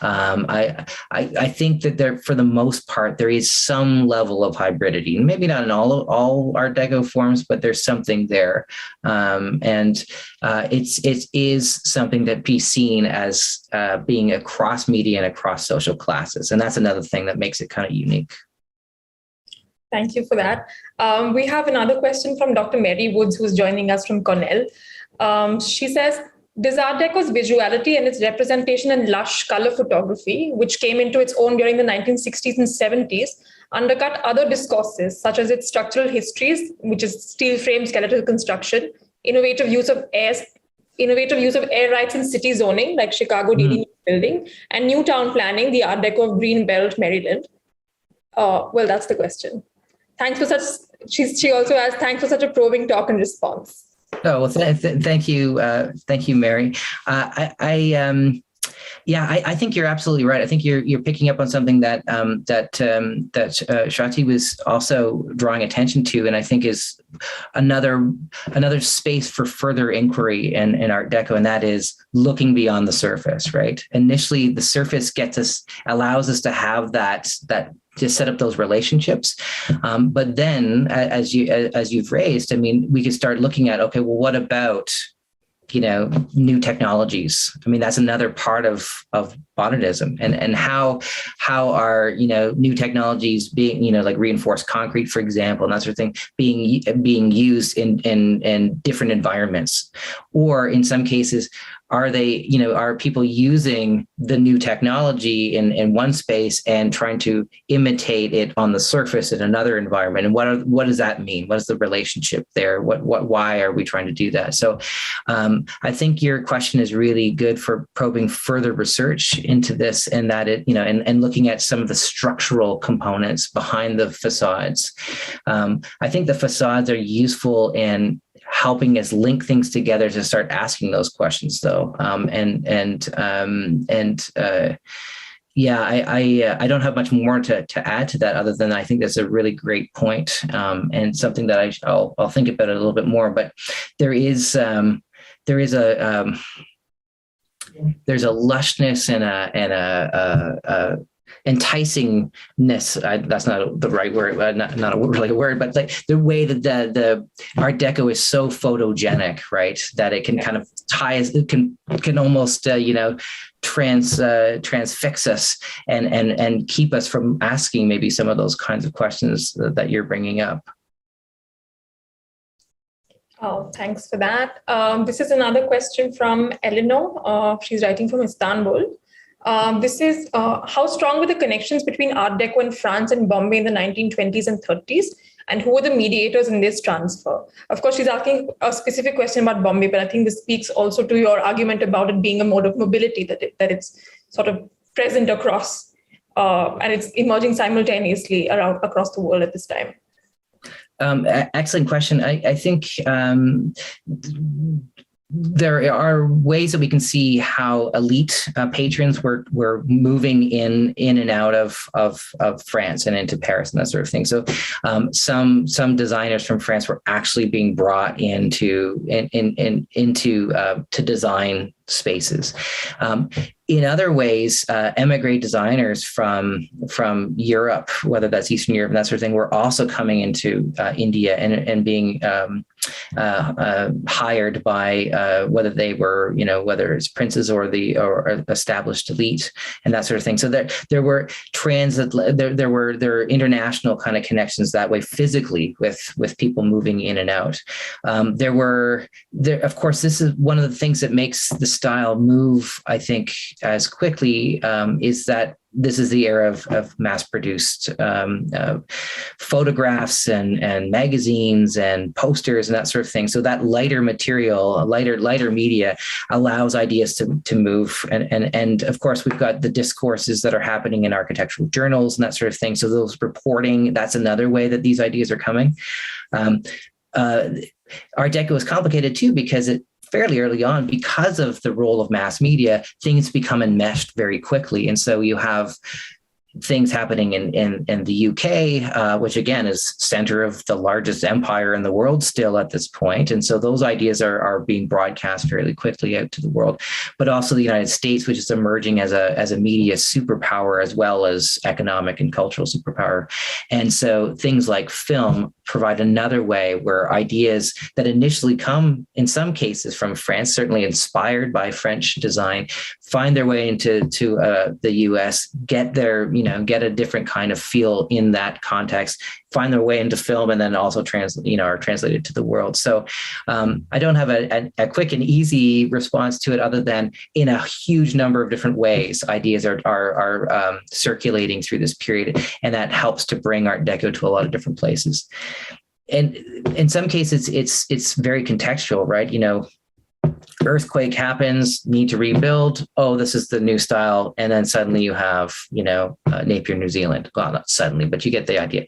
I think that there, for the most part, there is some level of hybridity, maybe not in all Art Deco forms, but there's something there. It is something that be seen as being across media and across social classes. And that's another thing that makes it kind of unique. Thank you for that. We have another question from Dr. Mary Woods, who's joining us from Cornell. She says, does Art Deco's visuality and its representation in lush color photography, which came into its own during the 1960s and 70s, undercut other discourses, such as its structural histories, which is steel frame skeletal construction, innovative use of air rights in city zoning, like Chicago DD building, and new town planning, the Art Deco of Greenbelt, Maryland? Well, that's the question. Thanks for such. She also asks, thanks for such a probing talk and response. Oh, well, thank you. Thank you, Mary. I think you're absolutely right. I think you're picking up on something that Shati was also drawing attention to, and I think is another space for further inquiry in Art Deco, and that is looking beyond the surface. Right. Initially, the surface allows us to have that to set up those relationships. But then, as you've raised, I mean, we could start looking at, okay, well, what about, new technologies? I mean, that's another part of modernism, and how are, new technologies being, like reinforced concrete, for example, and that sort of thing, being used in different environments, or in some cases, are people using the new technology in one space and trying to imitate it on the surface in another environment? And what does that mean? What is the relationship there? Why are we trying to do that? So I think your question is really good for probing further research into this, and that and looking at some of the structural components behind the facades. I think the facades are useful in helping us link things together to start asking those questions, though. I don't have much more to add to that, other than I think that's a really great point, and something that I'll think about it a little bit more. But there's a lushness and a enticingness. That's not the right word, not really a word, but like the way that the Art Deco is so photogenic, right? That it can kind of it can almost transfix us and keep us from asking maybe some of those kinds of questions that you're bringing up. Oh, thanks for that. This is another question from Eleanor. She's writing from Istanbul. This is, how strong were the connections between Art Deco in France and Bombay in the 1920s and 30s? And who were the mediators in this transfer? Of course, she's asking a specific question about Bombay, but I think this speaks also to your argument about it being a mode of mobility, that it's sort of present across, and it's emerging simultaneously across the world at this time. Excellent question. I think there are ways that we can see how elite patrons were moving in and out of France and into Paris and that sort of thing. So some designers from France were actually being brought into to design spaces. In other ways, emigre designers from Europe, whether that's Eastern Europe and that sort of thing, were also coming into India and being hired by whether they were, whether it's princes or established elite and that sort of thing. So there were there were international kind of connections that way physically with people moving in and out. Of course, this is one of the things that makes the style move, I think, as quickly is that this is the era of mass-produced photographs and magazines and posters and that sort of thing. So that lighter material, lighter media allows ideas to move. And of course, we've got the discourses that are happening in architectural journals and that sort of thing. So those reporting, that's another way that these ideas are coming. Art Deco is complicated too, because fairly early on, because of the role of mass media, things become enmeshed very quickly. And so you have things happening in the UK, which again is center of the largest empire in the world still at this point. And so those ideas are being broadcast fairly quickly out to the world, but also the United States, which is emerging as a media superpower, as well as economic and cultural superpower. And so things like film provide another way where ideas that initially come, in some cases, from France, certainly inspired by French design, find their way into the US, get a different kind of feel in that context, find their way into film, and then also are translated to the world. So I don't have a quick and easy response to it, other than in a huge number of different ways, ideas are circulating through this period, and that helps to bring Art Deco to a lot of different places. And in some cases, it's very contextual, right? Earthquake happens, need to rebuild. Oh, this is the new style. And then suddenly you have, Napier, New Zealand. Well, not suddenly, but you get the idea.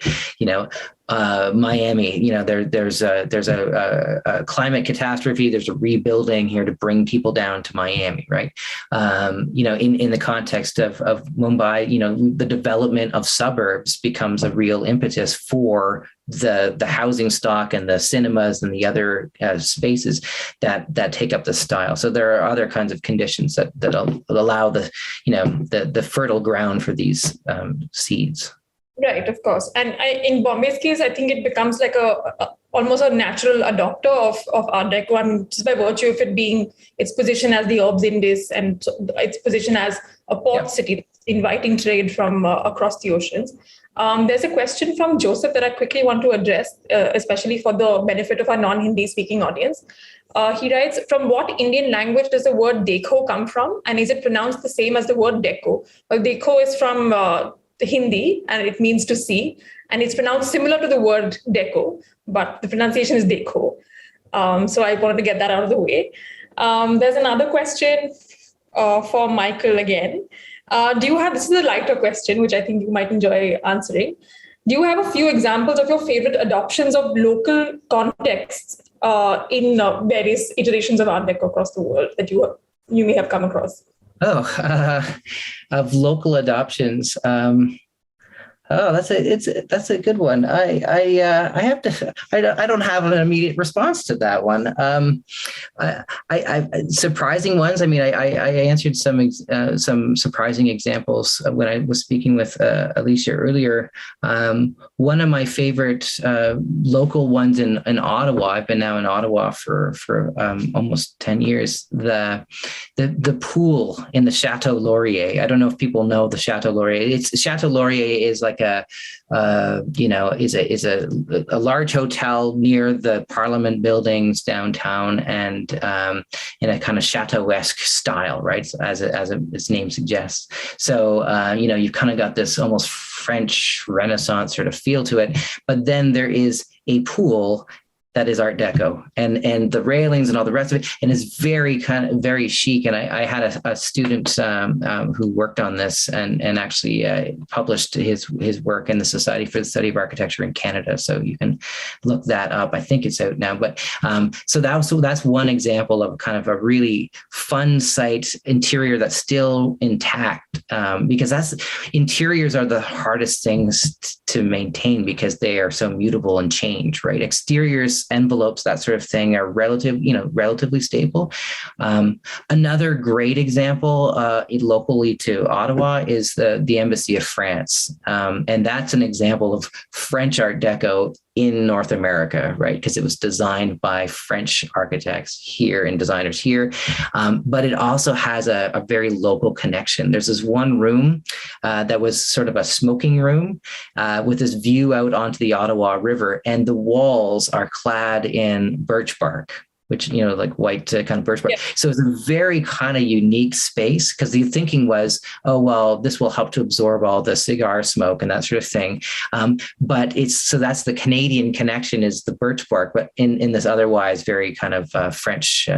Miami, there's a climate catastrophe. There's a rebuilding here to bring people down to Miami, right? In the context of Mumbai, the development of suburbs becomes a real impetus for the housing stock and the cinemas and the other spaces that take up the style. So there are other kinds of conditions that allow the fertile ground for these seeds. Right, of course. And in Bombay's case, I think it becomes like almost a natural adopter of Art Deco, and just by virtue of it being its position as the Orbs Indis and its position as a port city, inviting trade from across the oceans. There's a question from Joseph that I quickly want to address, especially for the benefit of our non-Hindi speaking audience. He writes, from what Indian language does the word deco come from? And is it pronounced the same as the word deco? Well, deco is from the Hindi, and it means to see, and it's pronounced similar to the word deco, but the pronunciation is deco. So I wanted to get that out of the way. There's another question for Michael again. This is a lighter question, which I think you might enjoy answering. Do you have a few examples of your favorite adoptions of local contexts in various iterations of Art Deco across the world that you may have come across? Of local adoptions. That's a good one. I don't have an immediate response to that one. I surprising ones. I mean, I answered some surprising examples when I was speaking with Alisha earlier. One of my favorite local ones in Ottawa. I've been now in Ottawa for almost 10 years. The pool in the Chateau Laurier. I don't know if people know the Chateau Laurier. Chateau Laurier is like a large hotel near the Parliament buildings downtown, and in a kind of chateau-esque style, right? As its name suggests. So you've kind of got this almost French Renaissance sort of feel to it, but then there is a pool that is Art Deco, and the railings and all the rest of it, and it's very chic. And I had a student who worked on this and actually published his work in the Society for the Study of Architecture in Canada. So you can look that up. I think it's out now. But so that's one example of kind of a really fun site interior that's still intact, because interiors are the hardest things to maintain because they are so mutable and change, right? Exteriors, envelopes, that sort of thing are relatively stable. Another great example locally to Ottawa is the Embassy of France. And that's an example of French Art Deco in North America, right? Because it was designed by French architects here and designers here. But it also has a very local connection. There's this one room that was sort of a smoking room with this view out onto the Ottawa River, and the walls are clad in birch bark, which, like white kind of birch bark. Yeah. So it's a very kind of unique space because the thinking was, oh, well, this will help to absorb all the cigar smoke and that sort of thing. But so that's the Canadian connection is the birch bark, but in this otherwise very kind of French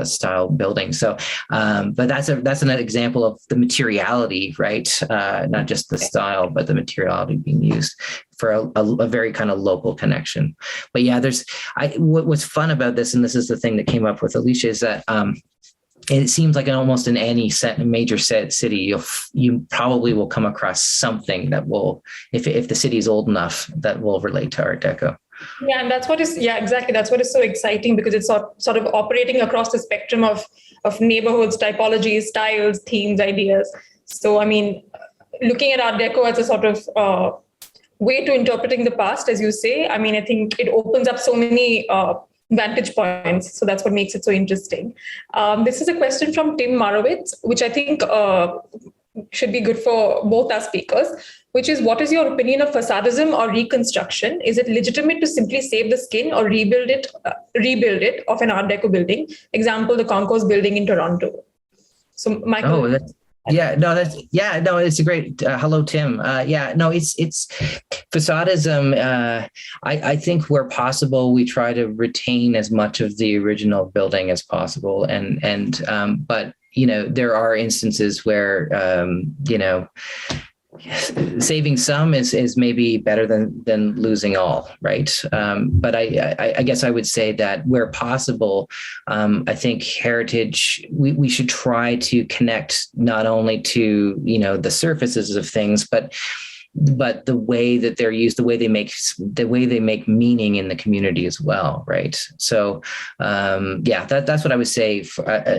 style building. So, but that's an example of the materiality, right? Not just the style, but the materiality being used for a very kind of local connection. But yeah, what's fun about this, and this is the thing that came up with Alisha, is that it seems like almost in any major city, you probably will come across something that will, if the city is old enough, that will relate to Art Deco. Yeah, and exactly. That's what is so exciting because it's sort of operating across the spectrum of neighborhoods, typologies, styles, themes, ideas. So, I mean, looking at Art Deco as a sort of way to interpreting the past, as you say, I mean, I think it opens up so many vantage points. So that's what makes it so interesting. This is a question from Tim Marowitz, which I think should be good for both our speakers, which is, what is your opinion of facadism or reconstruction? Is it legitimate to simply save the skin or rebuild it of an Art Deco building? Example, the Concourse building in Toronto. So Michael. Oh, it's a great, hello, Tim. It's facadism. I think where possible, we try to retain as much of the original building as possible. But, there are instances where, saving some is maybe better than losing all, right? But I guess I would say that where possible, I think heritage, we should try to connect not only to, the surfaces of things, but the way that they're used, the way they make meaning in the community as well, right? So, that's what I would say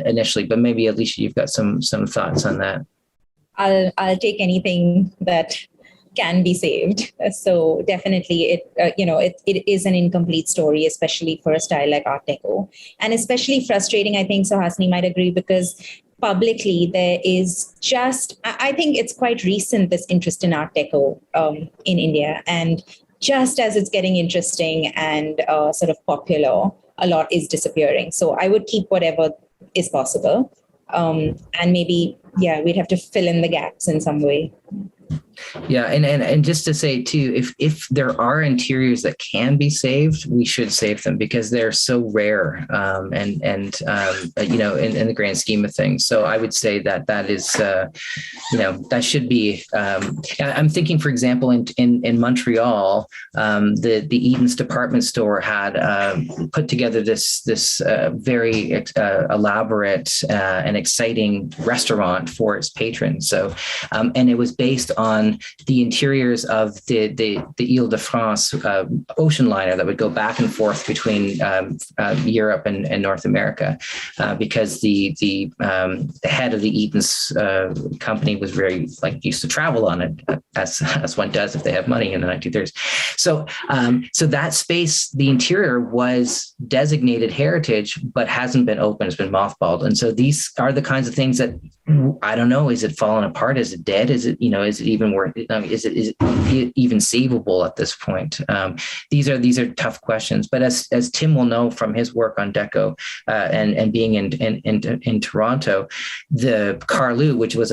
initially. But maybe Alisha, you've got some thoughts on that. I'll take anything that can be saved. So definitely it is an incomplete story, especially for a style like Art Deco. And especially frustrating, I think Suhasini might agree, because publicly there is I think it's quite recent, this interest in Art Deco in India. And just as it's getting interesting and sort of popular, a lot is disappearing. So I would keep whatever is possible. And maybe, we'd have to fill in the gaps in some way. Yeah, and just to say too, if there are interiors that can be saved, we should save them because they're so rare, and in the grand scheme of things. So I would say that is, that should be. I'm thinking, for example, in Montreal, the Eden's department store had put together this very elaborate and exciting restaurant for its patrons. So, and it was based on the interiors of the Ile-de-France ocean liner that would go back and forth between Europe and North America, because the head of the Eaton's company was very used to travel on it, as one does if they have money in the 1930s. So that space, the interior was designated heritage, but hasn't been open. It's been mothballed, and so these are the kinds of things that I don't know. Is it falling apart? Is it dead? Is it even worth? Is it even savable at this point? These are tough questions. But as Tim will know from his work on Deco and being in Toronto, the Carleton, which was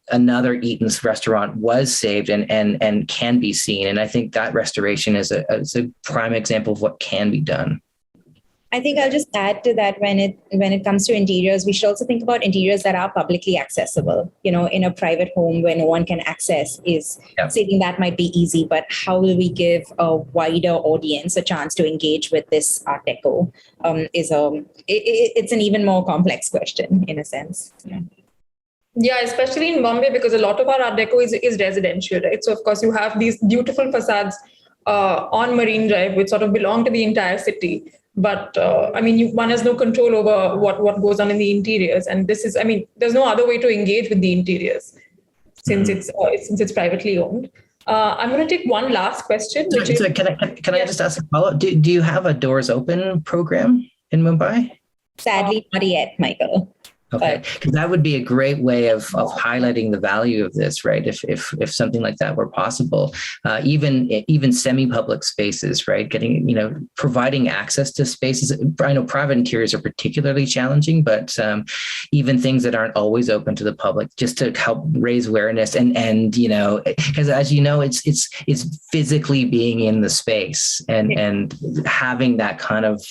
another Eaton's restaurant, was saved and can be seen. And I think that restoration is a prime example of what can be done. I think I'll just add to that, when it comes to interiors, we should also think about interiors that are publicly accessible. In a private home where no one can access, saying that might be easy, but how will we give a wider audience a chance to engage with this Art Deco? It's an even more complex question in a sense. Yeah, especially in Bombay, because a lot of our Art Deco is residential, right? So of course you have these beautiful facades on Marine Drive, which sort of belong to the entire city. But one has no control over what goes on in the interiors, and there's no other way to engage with the interiors since it's privately owned. I'm going to take one last question. Can I just ask a follow-up? Do you have a doors open program in Mumbai? Sadly, not yet, Michael. Okay, because that would be a great way of highlighting the value of this, right? If something like that were possible, even semi-public spaces, right? Getting, providing access to spaces. I know private interiors are particularly challenging, but even things that aren't always open to the public, just to help raise awareness and because as you know, it's physically being in the space and having that kind of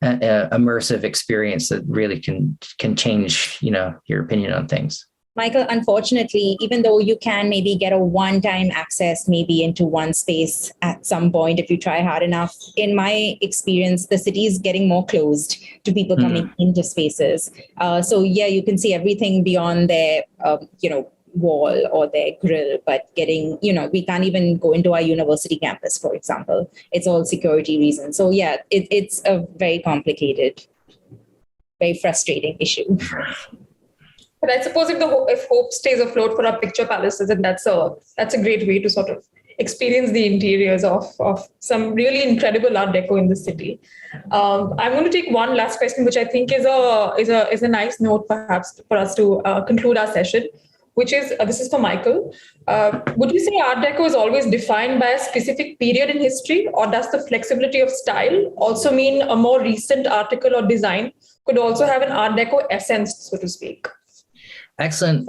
immersive experience that really can change, your opinion on things. Michael, unfortunately, even though you can maybe get a one-time access maybe into one space at some point if you try hard enough, in my experience, the city is getting more closed to people coming into spaces. So yeah, you can see everything beyond their, wall or their grill, but we can't even go into our university campus, for example. It's all security reasons. So yeah, it's a very complicated, very frustrating issue. But I suppose if hope stays afloat for our picture palaces, then that's a great way to sort of experience the interiors of some really incredible Art Deco in the city. I'm going to take one last question, which I think is a nice note perhaps for us to conclude our session, which is, this is for Michael. Would you say Art Deco is always defined by a specific period in history, or does the flexibility of style also mean a more recent article or design could also have an Art Deco essence, so to speak? Excellent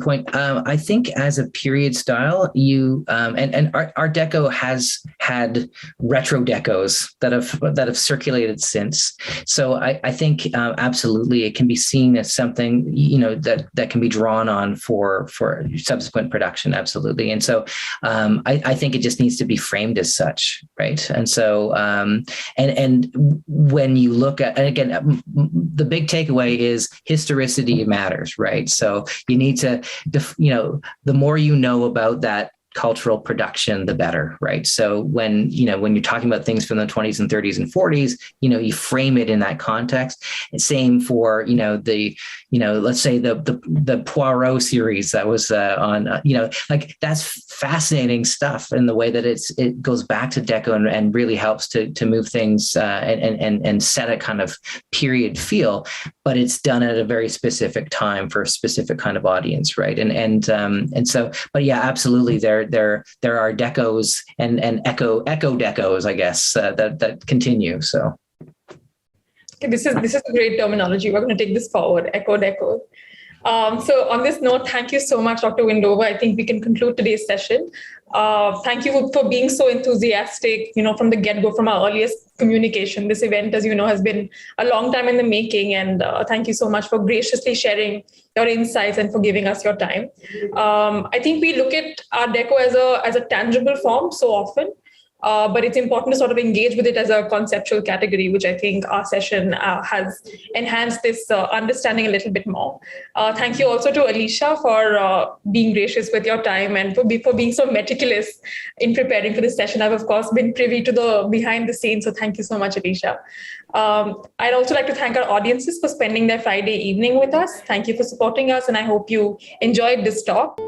point. I think as a period style, and Art Deco has had retro decos that have circulated since. So I think absolutely it can be seen as something that can be drawn on for subsequent production. Absolutely, and so I think it just needs to be framed as such, right? And so and when you look at, and again, the big takeaway is historicity matters, right? So you need to, the more you know about that cultural production, the better, right? So when you're talking about things from the 20s and 30s and 40s, you frame it in that context. And same for, let's say the Poirot series that was on, like that's fascinating stuff in the way that it goes back to Deco and really helps to move things and set a kind of period feel, but it's done at a very specific time for a specific kind of audience, right? And so, but yeah, absolutely, there are decos and echo decos, I guess, that continue. So. Okay, this is a great terminology. We're going to take this forward, echo deco. So on this note, thank you so much, Dr. Windover. I think we can conclude today's session. Thank you for being so enthusiastic, from the get-go, from our earliest communication. This event, as you know, has been a long time in the making. And thank you so much for graciously sharing your insights and for giving us your time. I think we look at Art Deco as a tangible form so often. But it's important to sort of engage with it as a conceptual category, which I think our session has enhanced this understanding a little bit more. Thank you also to Alisha for being gracious with your time and for being so meticulous in preparing for this session. I've, of course, been privy to the behind the scenes, so thank you so much, Alisha. I'd also like to thank our audiences for spending their Friday evening with us. Thank you for supporting us, and I hope you enjoyed this talk.